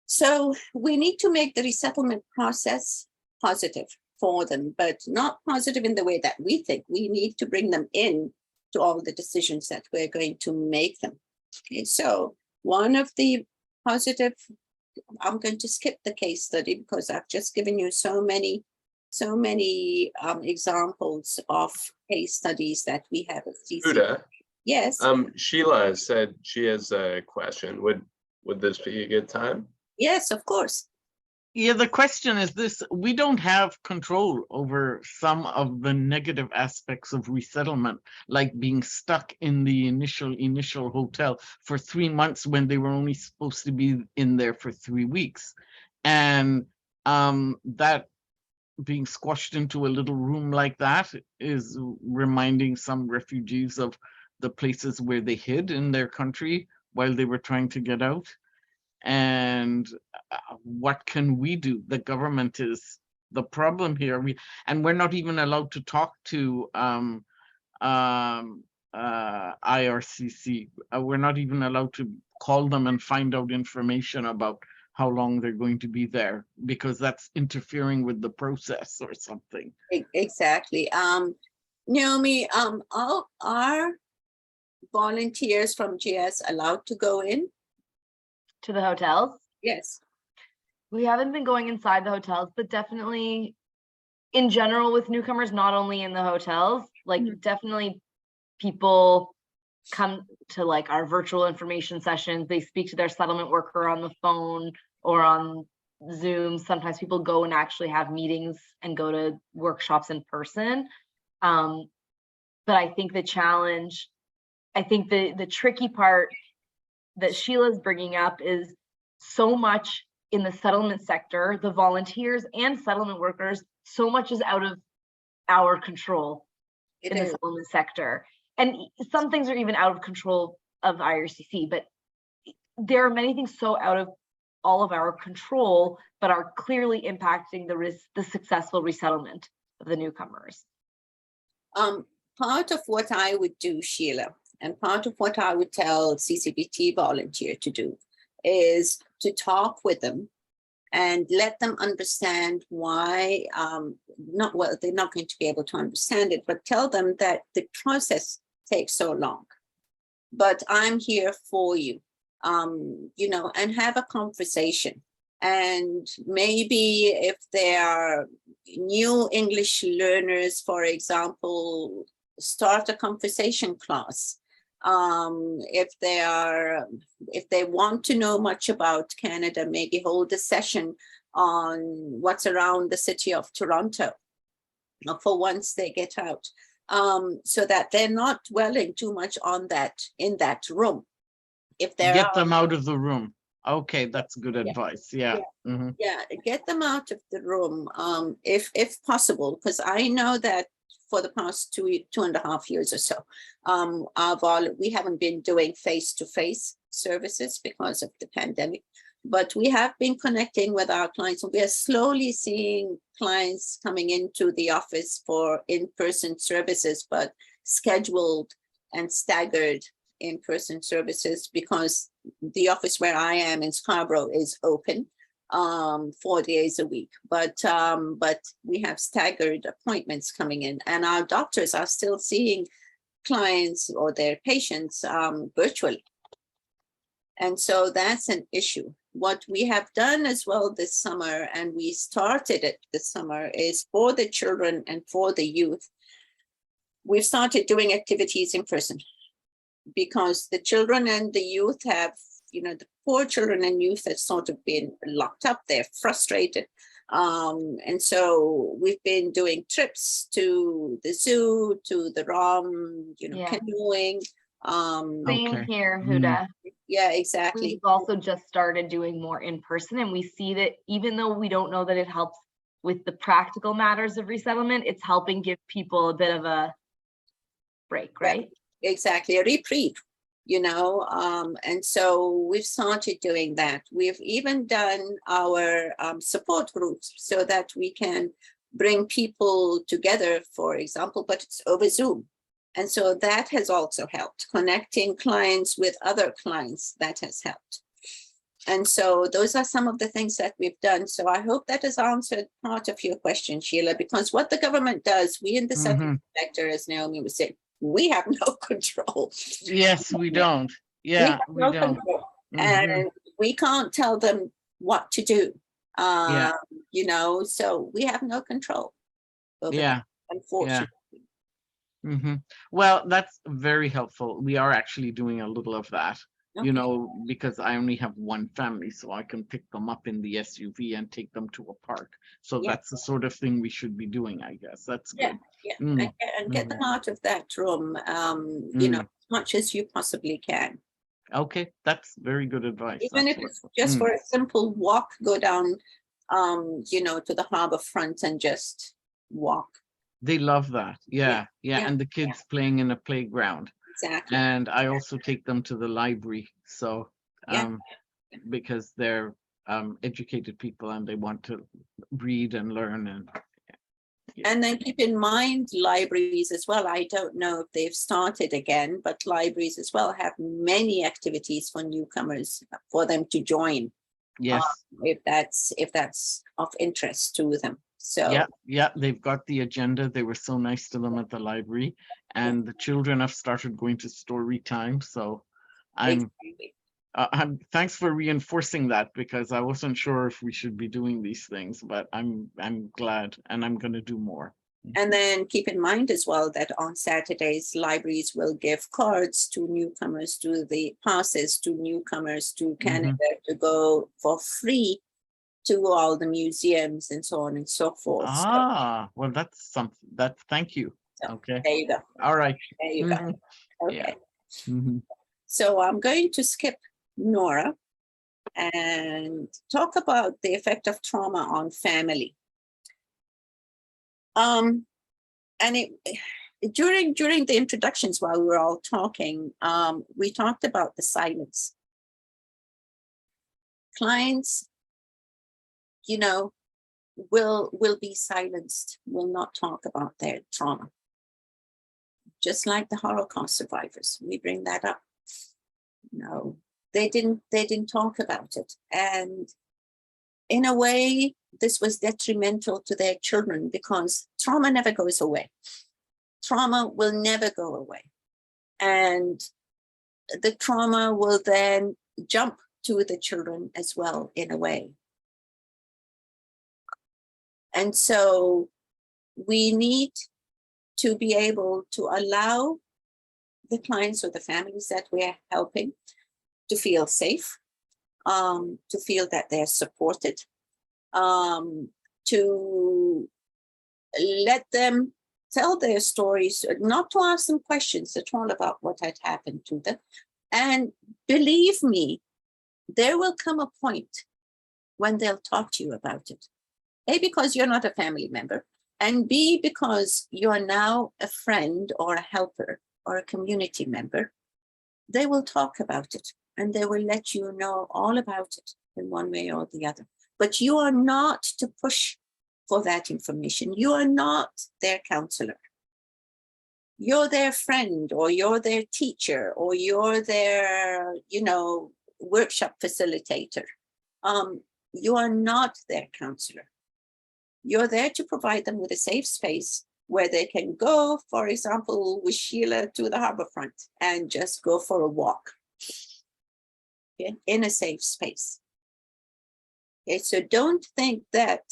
So we need to make the resettlement process positive for them, but not positive in the way that we think. We need to bring them in to all the decisions that we're going to make them. Okay, so one of the positive, I'm going to skip the case study because I've just given you so many examples of case studies that we have at CCVT. Huda, Yes. Sheila has said she has a question. Would this be a good time? Yes, of course. Yeah, the question is this: we don't have control over some of the negative aspects of resettlement, like being stuck in the initial hotel for 3 months when they were only supposed to be in there for 3 weeks, and that being squashed into a little room like that is reminding some refugees of the places where they hid in their country while they were trying to get out. And what can we do? The government is the problem here. We're not even allowed to talk to IRCC. We're not even allowed to call them and find out information about how long they're going to be there, because that's interfering with the process or something. Exactly. Naomi, are volunteers from GS allowed to go in? To the hotels? Yes. We haven't been going inside the hotels, but definitely in general with newcomers, not only in the hotels, like definitely people come to like our virtual information sessions. They speak to their settlement worker on the phone or on Zoom. Sometimes people go and actually have meetings and go to workshops in person. But I think the challenge, the tricky part that Sheila's bringing up is so much in the settlement sector, the volunteers and settlement workers, so much is out of our control in the settlement sector. And some things are even out of control of IRCC, but there are many things so out of all of our control, but are clearly impacting the successful resettlement of the newcomers. Part of what I would do, Sheila, and part of what I would tell CCVT volunteer to do is to talk with them and let them understand why, they're not going to be able to understand it, but tell them that the process takes so long. But I'm here for you, and have a conversation. And maybe if there are new English learners, for example, start a conversation class If they want to know much about Canada, maybe hold a session on what's around the city of Toronto for once they get out, so that they're not dwelling too much on that in that room. If they're Get them out of the room. Okay, that's good Yeah. advice. Yeah. Mhm. Yeah, get them out of the room, if possible, because I know that for the past 2.5 years or so, we haven't been doing face-to-face services because of the pandemic, but we have been connecting with our clients, and we are slowly seeing clients coming into the office for in-person services, but scheduled and staggered in-person services, because the office where I am in Scarborough is open 4 days a week, but we have staggered appointments coming in, and our doctors are still seeing clients or their patients virtually. And so that's an issue. What we have done as well this summer, and we started it this summer, is for the children and for the youth, we've started doing activities in person, because the children and the youth have, the poor children and youth have sort of been locked up. They're frustrated. And so we've been doing trips to the zoo, to the ROM, canoeing. Same Okay. here, Huda. Yeah, exactly. We've also just started doing more in person, and we see that even though we don't know that it helps with the practical matters of resettlement, it's helping give people a bit of a break, right? Exactly, a reprieve, and so we've started doing that. We've even done our support groups so that we can bring people together, for example, but it's over Zoom. And so that has also helped. Connecting clients with other clients, that has helped. And so those are some of the things that we've done. So I hope that has answered part of your question, Sheila, because what the government does, we in the settlement sector, as Naomi was saying, we have no control. Yes, we don't. Yeah, we don't. Control. And we can't tell them what to do. So we have no control over that, unfortunately. Well, that's very helpful. We are actually doing a little of that, because I only have one family, so I can pick them up in the SUV and take them to a park. So that's the sort of thing we should be doing, I guess. That's good. And get them out of that room, as much as you possibly can. Okay, that's very good advice. Even if it's just for a simple walk, go down, to the harbor front and just walk. They love that. Yeah. And the kids playing in a playground. Exactly. And I also take them to the library. So, because they're educated people and they want to read and learn. And then keep in mind libraries as well. I don't know if they've started again, but libraries as well have many activities for newcomers for them to join. Yes. If that's of interest to them. So yeah, they've got the agenda. They were so nice to them at the library, and the children have started going to story time. So I'm thanks for reinforcing that, because I wasn't sure if we should be doing these things, but I'm glad, and I'm going to do more. And then keep in mind as well that on Saturdays, libraries will give cards to newcomers, to the passes to newcomers to Canada to go for free to all the museums and so on and so forth. Well, that's something. Thank you. Okay. There you go. All right. There you go. Okay. Yeah. So I'm going to skip Nora and talk about the effect of trauma on family. And during the introductions, while we were all talking, we talked about the silence. Clients, will be silenced, will not talk about their trauma. Just like the Holocaust survivors, we bring that up. No, they didn't talk about it. And in a way, this was detrimental to their children, because trauma never goes away. Trauma will never go away. And the trauma will then jump to the children as well, in a way. And so we need to be able to allow the clients or the families that we're helping to feel safe, to feel that they're supported, to let them tell their stories, not to ask them questions at all about what had happened to them. And believe me, there will come a point when they'll talk to you about it. A, because you're not a family member, and B, because you're now a friend or a helper or a community member. They will talk about it and they will let you know all about it in one way or the other. But you are not to push for that information. You are not their counselor. You're their friend, or you're their teacher, or you're their, workshop facilitator. You are not their counselor. You're there to provide them with a safe space where they can go, for example, with Sheila to the harborfront and just go for a walk, okay, in a safe space. Okay, so don't think that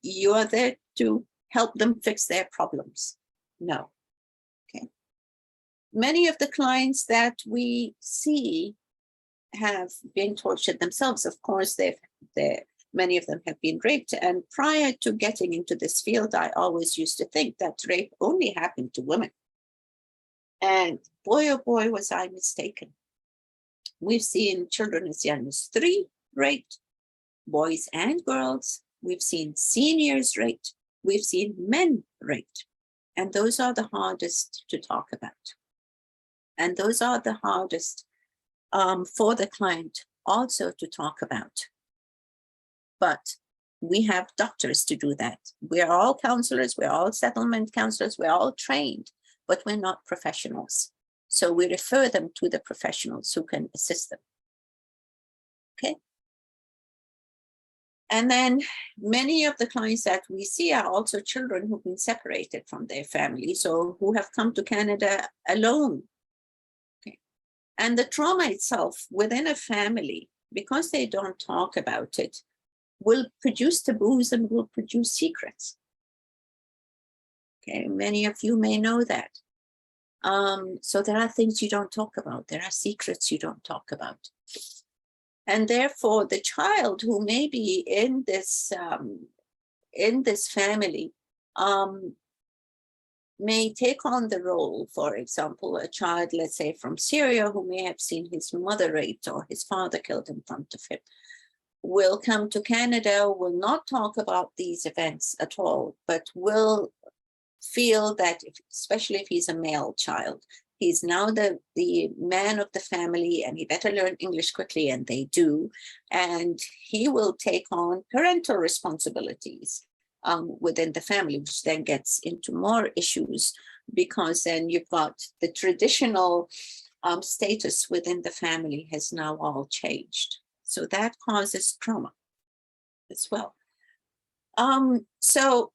you are there to help them fix their problems. No. Okay. Many of the clients that we see have been tortured themselves. Of course, many of them have been raped. And prior to getting into this field, I always used to think that rape only happened to women. And boy, oh boy, was I mistaken. We've seen children as young as 3 raped, boys and girls. We've seen seniors raped. We've seen men raped. And those are the hardest to talk about. And those are the hardest for the client also to talk about. But we have doctors to do that. We're all counselors, we're all settlement counselors, we're all trained, but we're not professionals. So we refer them to the professionals who can assist them. Okay. And then many of the clients that we see are also children who've been separated from their families or who have come to Canada alone. Okay. And the trauma itself within a family, because they don't talk about it, will produce taboos and will produce secrets. Okay, many of you may know that. So there are things you don't talk about. There are secrets you don't talk about. And therefore, the child who may be in this family may take on the role, for example, a child, let's say from Syria, who may have seen his mother raped or his father killed in front of him, will come to Canada, will not talk about these events at all, but will feel that, especially if he's a male child, he's now the man of the family and he better learn English quickly, and they do. And he will take on parental responsibilities within the family, which then gets into more issues, because then you've got the traditional status within the family has now all changed. So that causes trauma as well. So,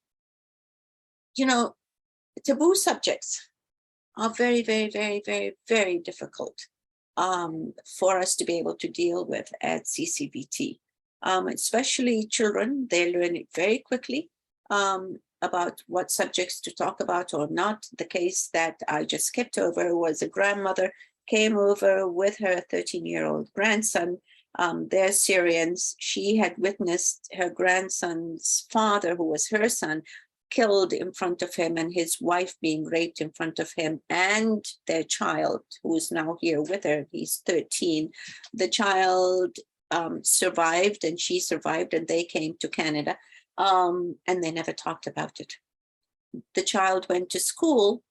taboo subjects are very, very, very, very, very difficult for us to be able to deal with at CCVT. Especially children, they learn it very quickly about what subjects to talk about or not. The case that I just skipped over was a grandmother came over with her 13-year-old grandson. They're Syrians. She had witnessed her grandson's father, who was her son, killed in front of him, and his wife being raped in front of him, and their child, who is now here with her. He's 13. The child survived, and she survived, and they came to Canada, and they never talked about it. The child went to school,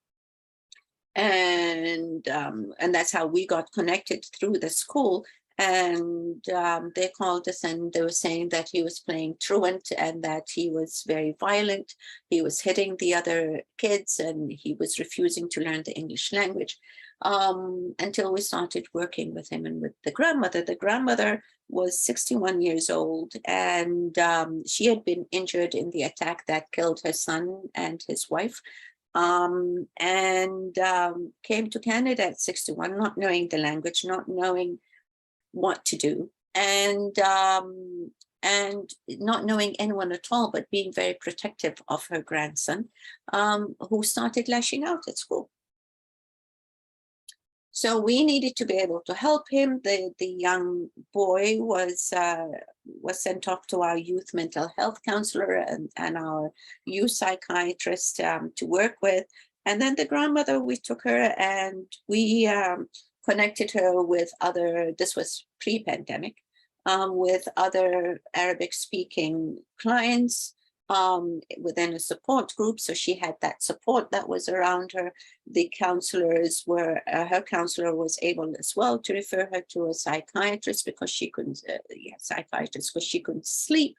and that's how we got connected, through the school. And they called us and they were saying that he was playing truant and that he was very violent. He was hitting the other kids and he was refusing to learn the English language until we started working with him and with the grandmother. The grandmother was 61 years old, and she had been injured in the attack that killed her son and his wife. Came to Canada at 61, not knowing the language, not knowing what to do, and not knowing anyone at all, but being very protective of her grandson, who started lashing out at school. So we needed to be able to help him. The young boy was sent off to our youth mental health counselor and our youth psychiatrist to work with. And then the grandmother, we took her and we connected her with other, this was pre-pandemic, with other Arabic speaking clients within a support group. So she had that support that was around her. The counselors were, her counselor was able as well to refer her to a psychiatrist because she couldn't, psychiatrist because she couldn't sleep.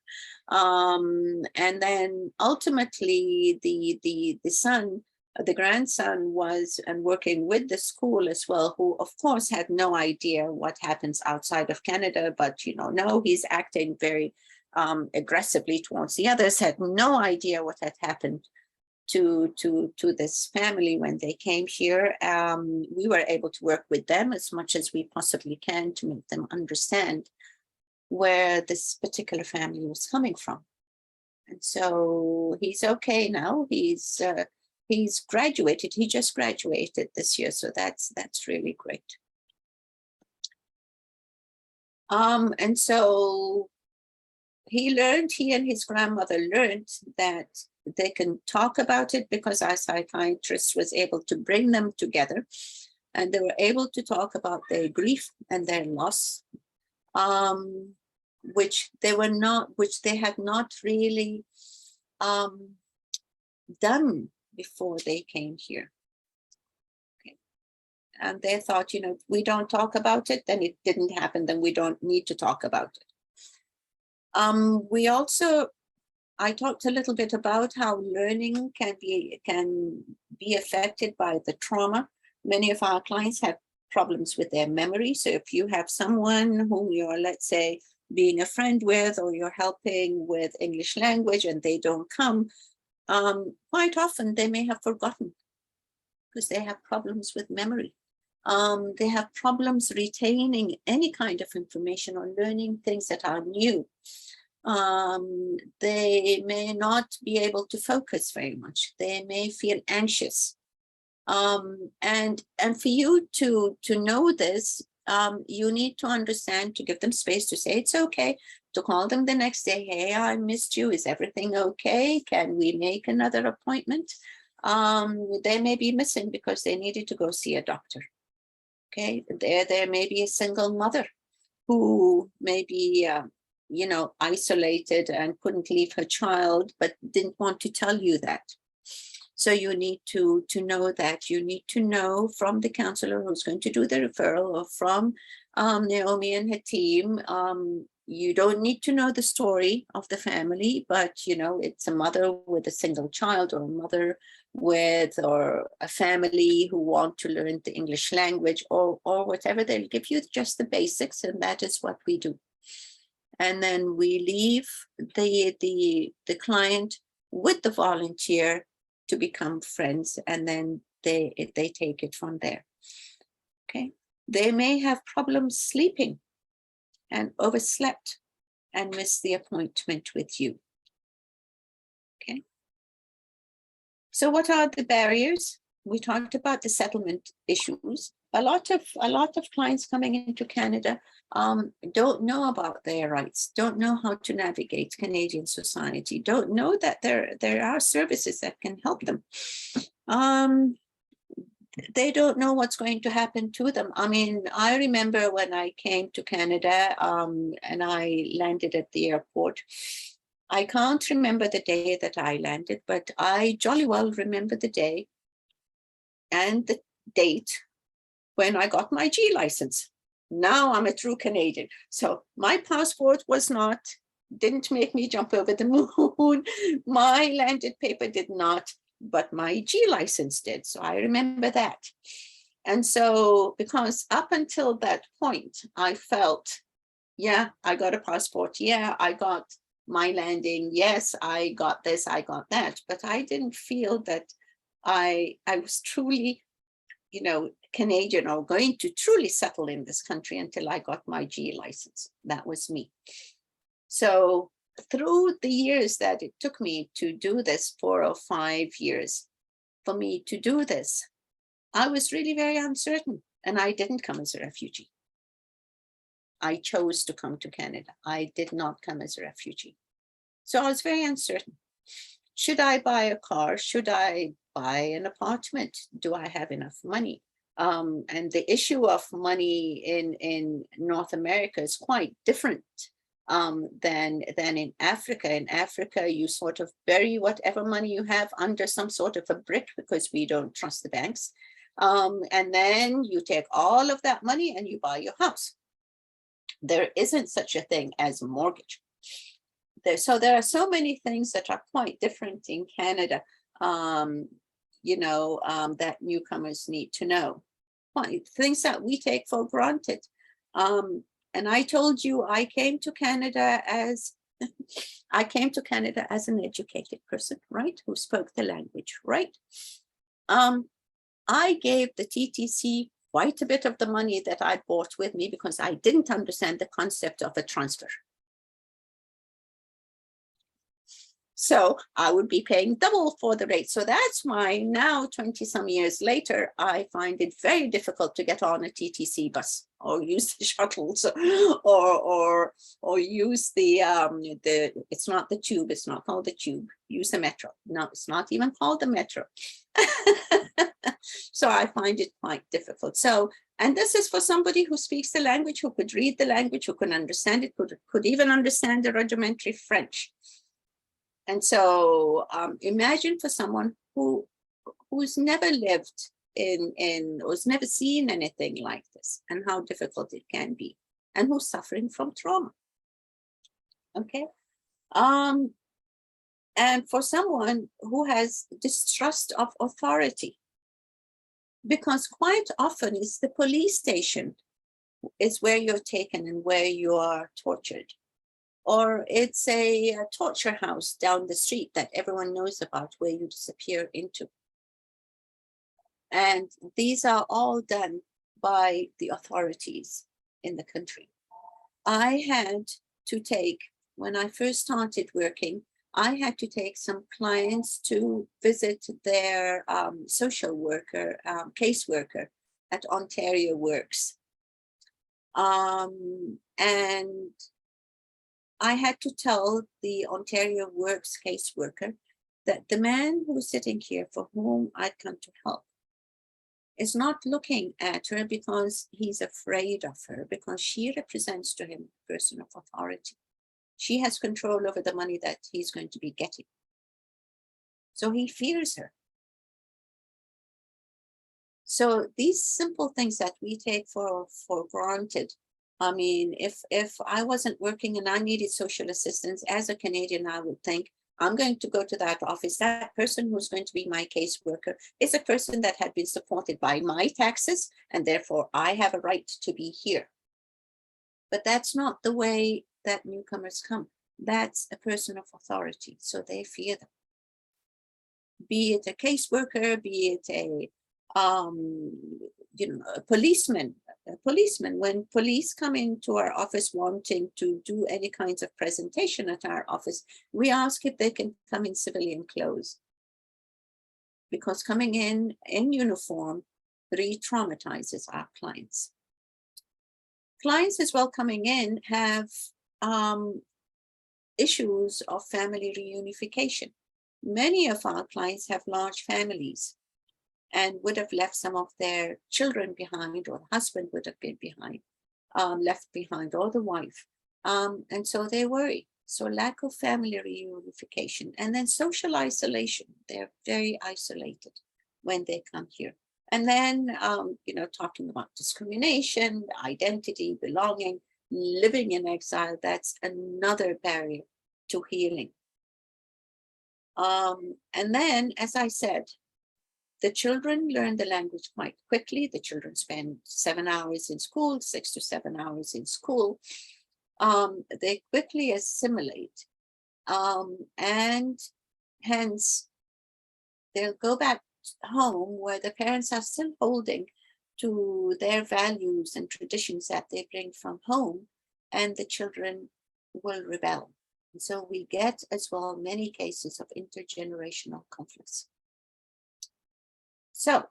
And then ultimately the son, the grandson was and working with the school as well, who of course had no idea what happens outside of Canada, but no, he's acting very aggressively towards the others, had no idea what had happened to this family when they came here. We were able to work with them as much as we possibly can to make them understand where this particular family was coming from. And so he's okay now. He's graduated. He just graduated this year, so that's really great. And so he and his grandmother learned that they can talk about it because our psychiatrist was able to bring them together, and they were able to talk about their grief and their loss, which they had not really done before they came here. Okay. And they thought, if we don't talk about it, then it didn't happen, then we don't need to talk about it. I talked a little bit about how learning can be affected by the trauma. Many of our clients have problems with their memory. So if you have someone whom you're, let's say, being a friend with, or you're helping with English language and they don't come, quite often they may have forgotten because they have problems with memory. They have problems retaining any kind of information or learning things that are new. They may not be able to focus very much. They may feel anxious. And for you to know this, you need to understand, to give them space to say it's okay, to call them the next day. Hey, I missed you. Is everything okay? Can we make another appointment? They may be missing because they needed to go see a doctor. Okay, there may be a single mother who may be, isolated and couldn't leave her child, but didn't want to tell you that. So you need to know that. You need to know from the counselor who's going to do the referral, or from Naomi and her team. You don't need to know the story of the family, but it's a mother with a single child, or a mother or a family who want to learn the English language, or whatever. They'll give you just the basics, and that is what we do. And then we leave the client with the volunteer to become friends, and then they take it from there. Okay, they may have problems sleeping and overslept and missed the appointment with you. Okay, so what are the barriers? We talked about the settlement issues. A lot of clients coming into Canada don't know about their rights, don't know how to navigate Canadian society, don't know that there are services that can help them. They don't know what's going to happen to them. I mean, I remember when I came to Canada and I landed at the airport. I can't remember the day that I landed, but I jolly well remember the day and the date when I got my G license. Now I'm a true Canadian. So my passport didn't make me jump over the moon. My landed paper did not, but my G license did. So I remember that. And so, because up until that point, I felt, yeah, I got a passport. Yeah, I got my landing. Yes, I got this, I got that. But I didn't feel that I was truly, Canadian, or going to truly settle in this country until I got my G license. That was me. So through the years that it took me to do this, 4 or 5 years for me to do this, I was really very uncertain. And I didn't come as a refugee. I chose to come to Canada. I did not come as a refugee. So I was very uncertain. Should I buy a car? Should I buy an apartment? Do I have enough money? And the issue of money in North America is quite different than in Africa. In Africa, you sort of bury whatever money you have under some sort of a brick because we don't trust the banks. And then you take all of that money and you buy your house. There isn't such a thing as a mortgage. So there are so many things that are quite different in Canada, that newcomers need to know. Things that we take for granted. And I told you I came to Canada as an educated person, right? Who spoke the language, right? I gave the TTC quite a bit of the money that I brought with me because I didn't understand the concept of a transfer. So I would be paying double for the rate. So that's why now, 20 some years later, I find it very difficult to get on a TTC bus or use the shuttles or use the it's not the tube, it's not called the tube, use the metro. No, it's not even called the metro. So I find it quite difficult. So, and this is for somebody who speaks the language, who could read the language, who can understand it, could even understand the rudimentary French. And so imagine for someone who's never lived who's never seen anything like this and how difficult it can be and who's suffering from trauma. Okay. And for someone who has distrust of authority, because quite often it's the police station is where you're taken and where you are tortured. Or it's a torture house down the street that everyone knows about where you disappear into. And these are all done by the authorities in the country. I had to take, when I first started working, I had to take some clients to visit their social worker, caseworker at Ontario Works. And I had to tell the Ontario Works caseworker that the man who's sitting here for whom I'd come to help is not looking at her because he's afraid of her, because she represents to him a person of authority. She has control over the money that he's going to be getting. So he fears her. So these simple things that we take for granted. I mean, if I wasn't working and I needed social assistance as a Canadian, I would think, I'm going to go to that office. That person who's going to be my caseworker is a person that had been supported by my taxes, and therefore I have a right to be here. But that's not the way that newcomers come. That's a person of authority, so they fear them. Be it a caseworker, be it a policeman. When police come into our office wanting to do any kinds of presentation at our office, we ask if they can come in civilian clothes. Because coming in uniform re-traumatizes our clients. Clients as well coming in have issues of family reunification. Many of our clients have large families and would have left some of their children behind, or the husband would have been behind, left behind, or the wife. And so they worry. So lack of family reunification, and then social isolation. They're very isolated when they come here. And then, talking about discrimination, identity, belonging, living in exile, that's another barrier to healing. And then, as I said, the children learn the language quite quickly. The children spend 7 hours in school, 6 to 7 hours in school. They quickly assimilate. And hence, they'll go back home where the parents are still holding to their values and traditions that they bring from home, and the children will rebel. And so we get as well many cases of intergenerational conflicts. So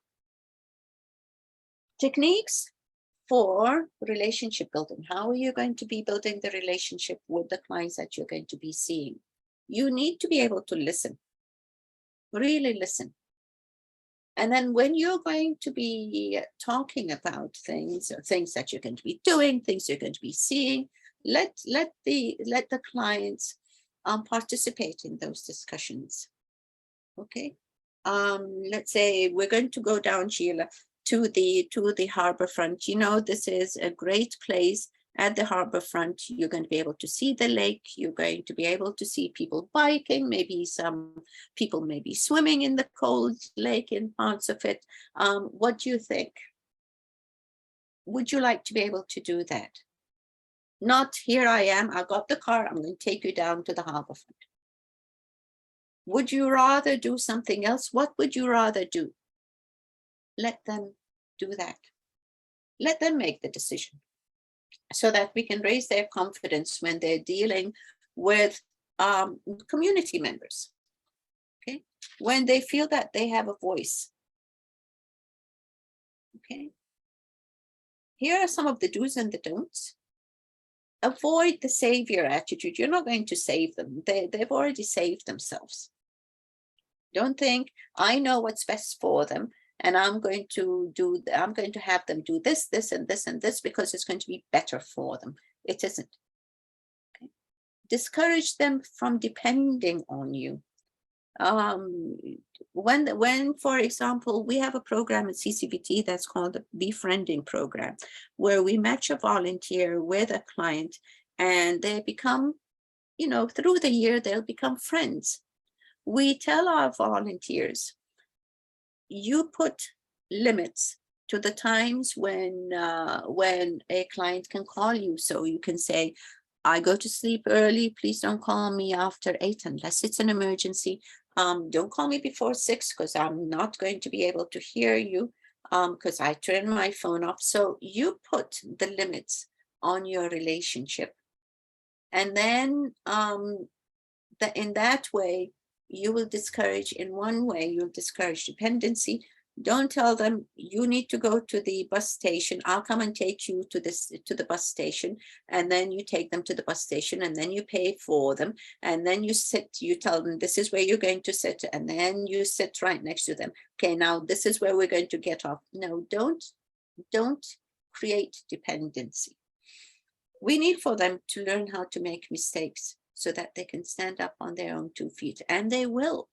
Techniques for relationship building. How are you going to be building the relationship with the clients that you're going to be seeing? You need to be able to listen, really listen. And then when you're going to be talking about things, or things that you're going to be doing, things you're going to be seeing, let the clients participate in those discussions. Okay. Let's say we're going to go down, Sheila, to the harbor front. You know, this is a great place. At the harbor front, you're going to be able to see the lake. You're going to be able to see people biking, maybe some people maybe swimming in the cold lake in parts of it. What do you think? Would you like to be able to do that? Not, here I am, I've got the car, I'm going to take you down to the harbor front. Would you rather do something else? What would you rather do? Let them do that. Let them make the decision, so that we can raise their confidence when they're dealing with community members. Okay, when they feel that they have a voice. Okay, here are some of the do's and the don'ts. Avoid the savior attitude. You're not going to save them. They've already saved themselves. Don't think, I know what's best for them, and I'm going to have them do this, this, and this, and this, because it's going to be better for them. It isn't. Okay. Discourage them from depending on you. When, for example, we have a program at CCVT that's called the Befriending Program, where we match a volunteer with a client, and they become, you know, through the year, they'll become friends. We tell our volunteers, you put limits to the times when a client can call you. So you can say, I go to sleep early, please don't call me after 8 unless it's an emergency. Don't call me before 6 because I'm not going to be able to hear you because I turn my phone off. So you put the limits on your relationship. And then in that way, you will discourage, in one way, you'll discourage dependency. Don't tell them you need to go to the bus station. I'll come and take you to the bus station, and then you take them to the bus station, and then you pay for them, and then you tell them this is where you're going to sit, and then you sit right next to them. Okay, now this is where we're going to get off. No, don't create dependency. We need for them to learn how to make mistakes so that they can stand up on their own 2 feet, and they will,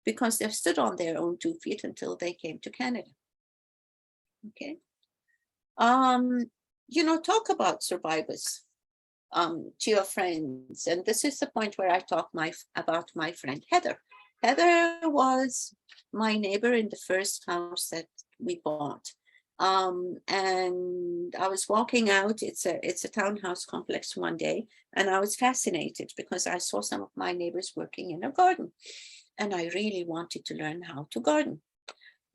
because they've stood on their own 2 feet until they came to Canada. Okay. You know, talk about survivors to your friends. And this is the point where I talk about my friend Heather. Heather was my neighbor in the first house that we bought. And I was walking out, it's a townhouse complex one day, and I was fascinated because I saw some of my neighbors working in a garden. And I really wanted to learn how to garden,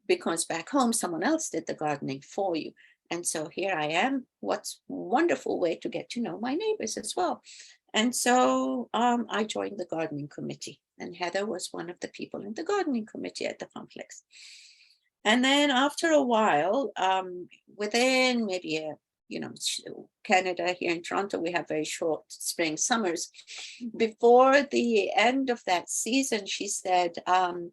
because back home, someone else did the gardening for you. And so here I am. What's a wonderful way to get to know my neighbors as well. And so I joined the gardening committee, and Heather was one of the people in the gardening committee at the complex. And then after a while, within maybe Canada, here in Toronto, we have very short spring summers. Before the end of that season, she said, oh,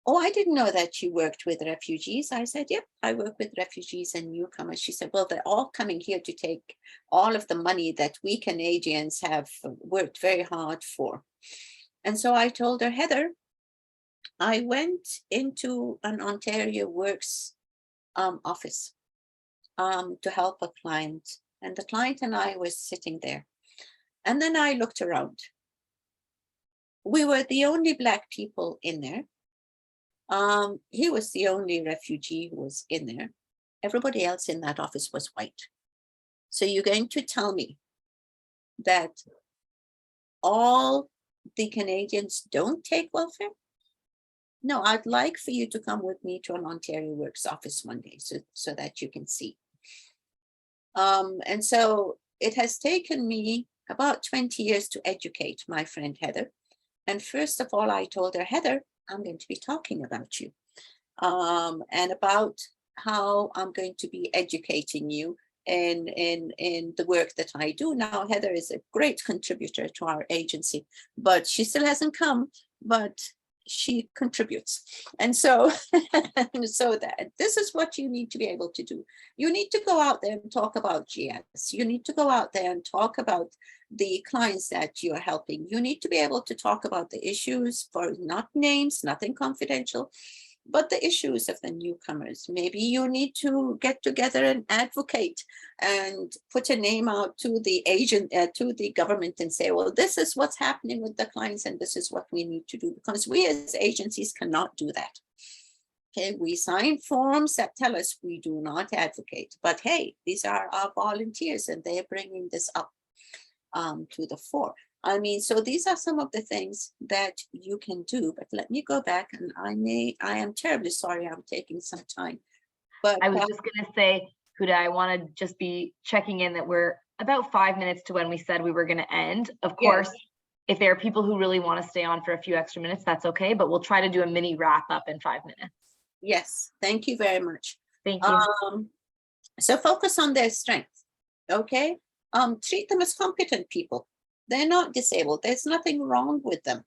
I didn't know that you worked with refugees. I said, yep, I work with refugees and newcomers. She said, well, they're all coming here to take all of the money that we Canadians have worked very hard for. And so I told her, Heather, I went into an Ontario Works office to help a client, and the client and I was sitting there. And then I looked around. We were the only Black people in there. He was the only refugee who was in there. Everybody else in that office was white. So you're going to tell me that all the Canadians don't take welfare? No, I'd like for you to come with me to an Ontario Works office one day so that you can see. And so it has taken me about 20 years to educate my friend Heather. And first of all, I told her, Heather, I'm going to be talking about you and about how I'm going to be educating you in the work that I do. Now, Heather is a great contributor to our agency, but she still hasn't come, but she contributes. And so, so that this is what you need to be able to do. You need to go out there and talk about GS. You need to go out there and talk about the clients that you're helping. You need to be able to talk about the issues, for not names, nothing confidential, but the issues of the newcomers. Maybe you need to get together and advocate and put a name out to the agent, to the government, and say, well, this is what's happening with the clients and this is what we need to do, because we as agencies cannot do that. Okay, we sign forms that tell us we do not advocate, but hey, these are our volunteers and they're bringing this up to the fore. I mean, so these are some of the things that you can do, but let me go back, and I am terribly sorry I'm taking some time. But I was just gonna say, Huda, I want to just be checking in that we're about 5 minutes to when we said we were gonna end. Of course, if there are people who really want to stay on for a few extra minutes, that's okay, but we'll try to do a mini wrap up in 5 minutes. yes, thank you very much. Thank you. So focus on their strength, okay? Treat them as competent people. They're not disabled. There's nothing wrong with them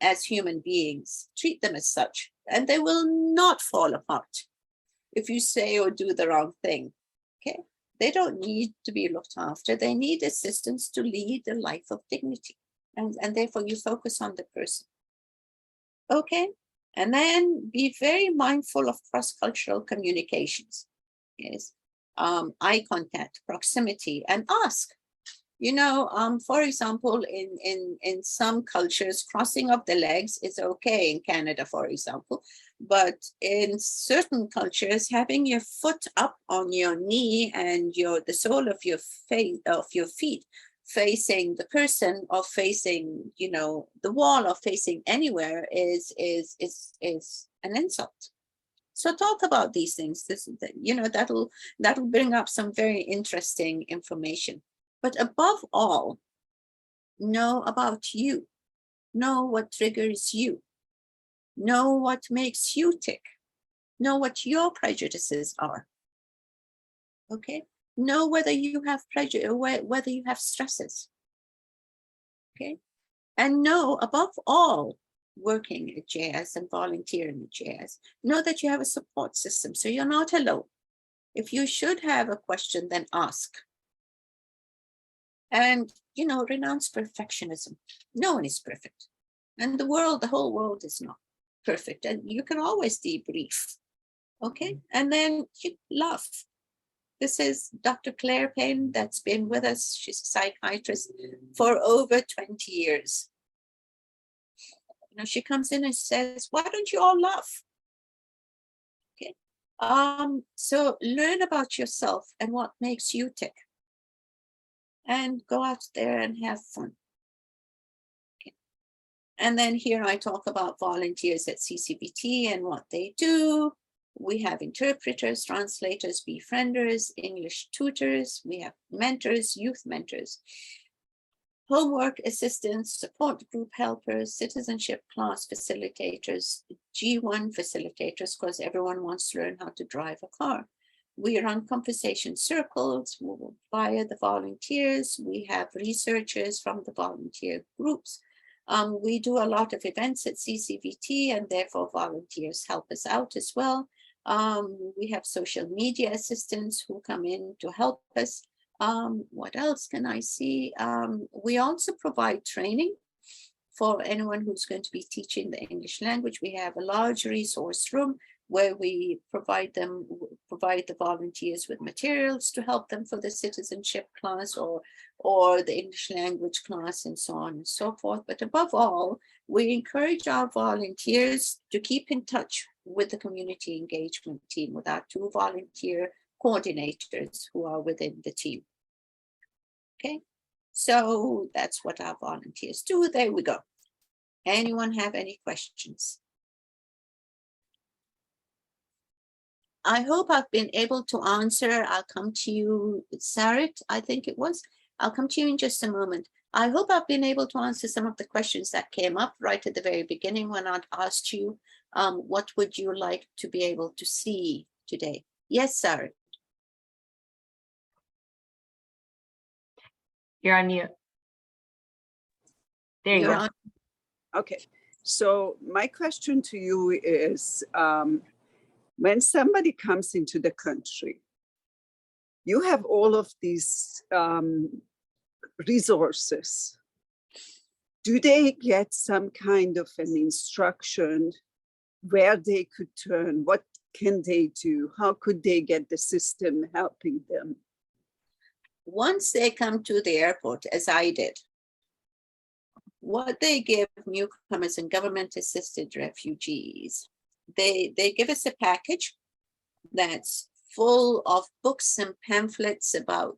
as human beings. Treat them as such, and they will not fall apart if you say or do the wrong thing. Okay, they don't need to be looked after. They need assistance to lead a life of dignity, and therefore you focus on the person. Okay, and then be very mindful of cross-cultural communications. Yes, eye contact, proximity, and ask. You know, for example, in some cultures, crossing of the legs is okay in Canada, for example, but in certain cultures, having your foot up on your knee and the sole of your feet facing the person, or facing, you know, the wall, or facing anywhere is an insult. So talk about these things. You know, that'll bring up some very interesting information. But above all, know about you. Know what triggers you. Know what makes you tick. Know what your prejudices are. Okay? Know whether you have prejudice, whether you have stresses. Okay? And know, above all, working at JS and volunteering at JS, know that you have a support system, so you're not alone. If you should have a question, then ask. And, you know, renounce perfectionism. No one is perfect. And the whole world is not perfect. And you can always debrief. Okay. And then you laugh. This is Dr. Claire Payne that's been with us. She's a psychiatrist for over 20 years. You know, she comes in and says, why don't you all laugh? Okay. So learn about yourself and what makes you tick. And go out there and have fun. Okay. And then here I talk about volunteers at CCVT and what they do. We have interpreters, translators, befrienders, English tutors. We have mentors, youth mentors, homework assistants, support group helpers, citizenship class facilitators, G1 facilitators, because everyone wants to learn how to drive a car. We run conversation circles via the volunteers. We have researchers from the volunteer groups. We do a lot of events at CCVT, and therefore volunteers help us out as well. We have social media assistants who come in to help us. What else can I see? We also provide training for anyone who's going to be teaching the English language. We have a large resource room where we provide the volunteers with materials to help them for the citizenship class or the English language class, and so on and so forth. But above all, we encourage our volunteers to keep in touch with the community engagement team, with our 2 volunteer coordinators who are within the team. Okay, so that's what our volunteers do. There we go. Anyone have any questions? I hope I've been able to answer. I'll come to you, Sarit, I think it was. I'll come to you in just a moment. I hope I've been able to answer some of the questions that came up right at the very beginning when I asked you, what would you like to be able to see today? Yes, sir. You're on mute. There you You're go. on. Okay, so my question to you is, when somebody comes into the country, you have all of these resources. Do they get some kind of an instruction where they could turn? What can they do? How could they get the system helping them? Once they come to the airport, as I did, what they give newcomers and government-assisted refugees, they give us a package that's full of books and pamphlets about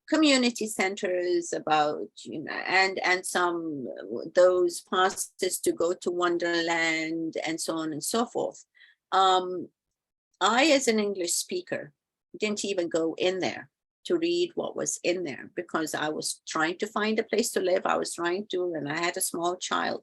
community centers, about, you know, and some those passes to go to Wonderland and so on and so forth. I, as an English speaker, didn't even go in there to read what was in there because I was trying to find a place to live. I was trying to, and I had a small child.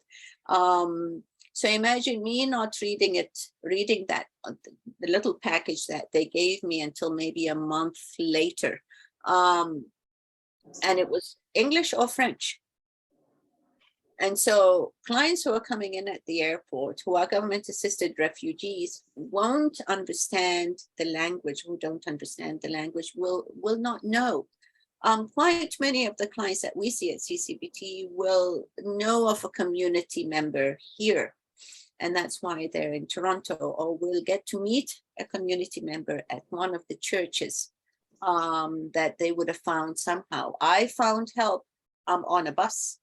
So imagine me not reading that, the little package that they gave me until maybe a month later. And it was English or French. And so clients who are coming in at the airport, who are government-assisted refugees, won't understand the language, who don't understand the language, will not know. Quite many of the clients that we see at CCVT will know of a community member here. And that's why they're in Toronto, or will get to meet a community member at one of the churches that they would have found somehow. I found help on a bus.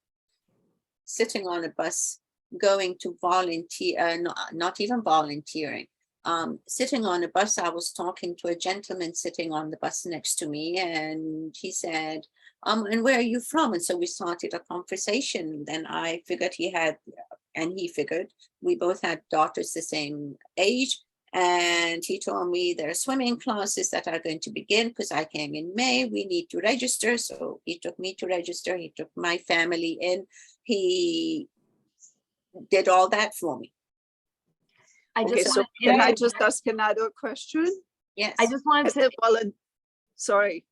Sitting on a bus, going to volunteer, not even volunteering. Sitting on a bus, I was talking to a gentleman sitting on the bus next to me, and he said, and where are you from? And so we started a conversation. Then I figured he had, and he figured we both had daughters the same age. And he told me there are swimming classes that are going to begin because I came in May, we need to register. So he took me to register, he took my family in, he did all that for me. Okay, so can I just ask another question? Yes. I just wanted As to, a sorry.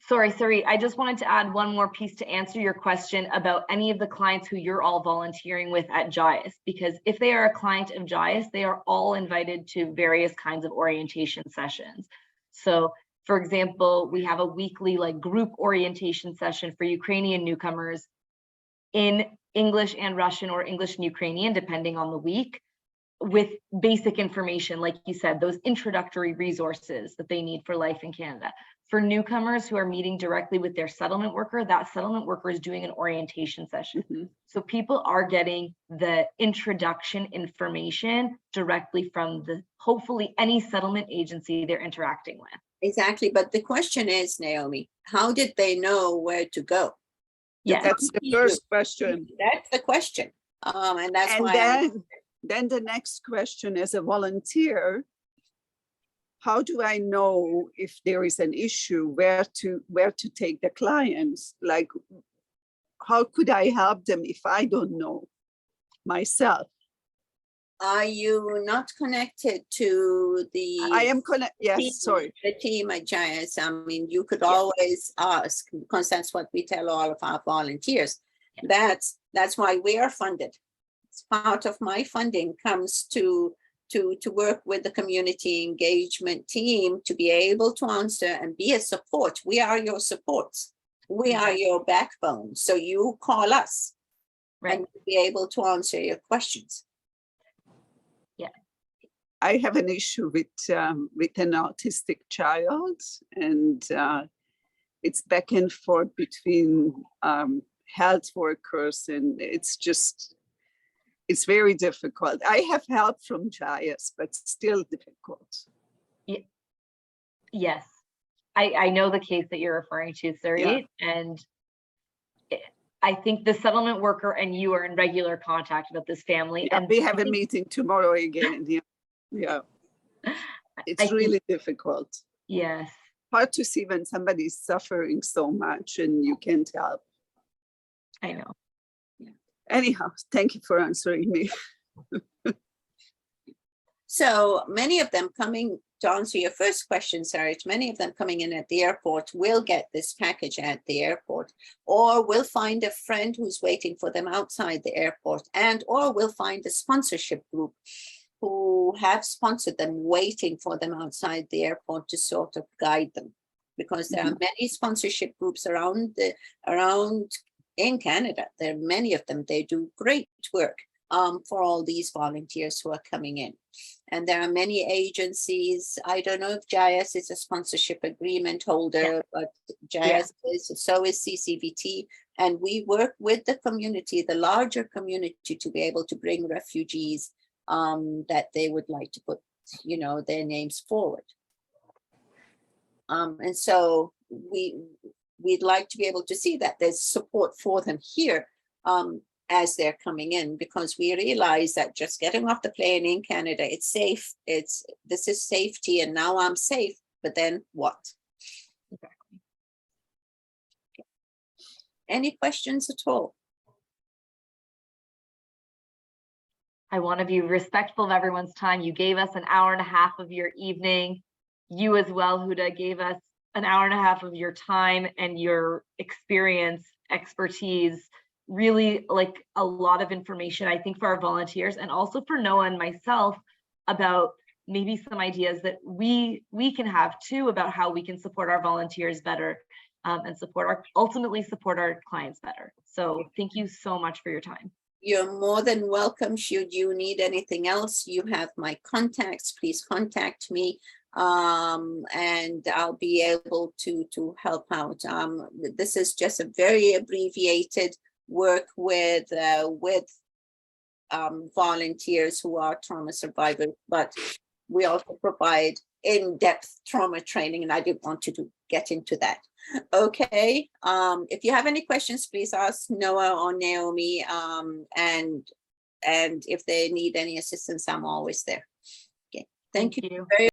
Sorry. I just wanted to add one more piece to answer your question about any of the clients who you're all volunteering with at JIAS, because if they are a client of JIAS, they are all invited to various kinds of orientation sessions. So for example, we have a weekly group orientation session for Ukrainian newcomers in English and Russian, or English and Ukrainian, depending on the week, with basic information, like you said, those introductory resources that they need for life in Canada. For newcomers who are meeting directly with their settlement worker, that settlement worker is doing an orientation session. Mm-hmm. So people are getting the introduction information directly from hopefully any settlement agency they're interacting with. Exactly, but the question is, Naomi, how did they know where to go? Yeah, That's the first question. That's the question. And that's And why then the next question, as a volunteer, how do I know if there is an issue, where to take the clients? Like, how could I help them if I don't know myself? Are you not connected to the I am connected. Yes, team, sorry. the team at JIAS? I mean, you could always ask, because that's what we tell all of our volunteers. That's why we are funded. It's part of my funding comes to work with the community engagement team to be able to answer and be a support. We are your supports. We are your backbone. So you call us, right, and be able to answer your questions. Yeah. I have an issue with an autistic child, and it's back and forth between health workers, and it's very difficult. I have help from JIAS, but still difficult. Yes, I know the case that you're referring to, Sarit, and I think the settlement worker and you are in regular contact with this family. Yeah, and we have a meeting tomorrow again. Yeah. It's really difficult. Yes. Hard to see when somebody is suffering so much and you can't help. I know. Anyhow, thank you for answering me. So many of them coming, to answer your first question, Sarah, many of them coming in at the airport will get this package at the airport, or will find a friend who's waiting for them outside the airport, and or will find a sponsorship group who have sponsored them, waiting for them outside the airport to sort of guide them. Because there are many sponsorship groups around in Canada. There are many of them. They do great work for all these volunteers who are coming in. And there are many agencies. I don't know if JIS is a sponsorship agreement holder, but JIS is, so is CCVT. And we work with the community, the larger community, to be able to bring refugees that they would like to put, you know, their names forward. And so we'd like to be able to see that there's support for them here as they're coming in, because we realize that just getting off the plane in Canada, it's safe. This is safety, and now I'm safe, but then what? Exactly. Okay. Any questions at all? I want to be respectful of everyone's time. You gave us an hour and a half of your evening. You as well, Huda, gave us an hour and a half of your time and your experience, expertise, really like a lot of information, I think, for our volunteers, and also for Noah and myself about maybe some ideas that we can have too about how we can support our volunteers better and ultimately support our clients better. So thank you so much for your time. You're more than welcome. Should you need anything else, you have my contacts. Please contact me, and I'll be able to help out. This is just a very abbreviated work with volunteers who are trauma survivors, but we also provide in-depth trauma training, and I didn't want to get into that. Okay, if you have any questions, please ask Noah or Naomi, and if they need any assistance, I'm always there. Okay, thank you very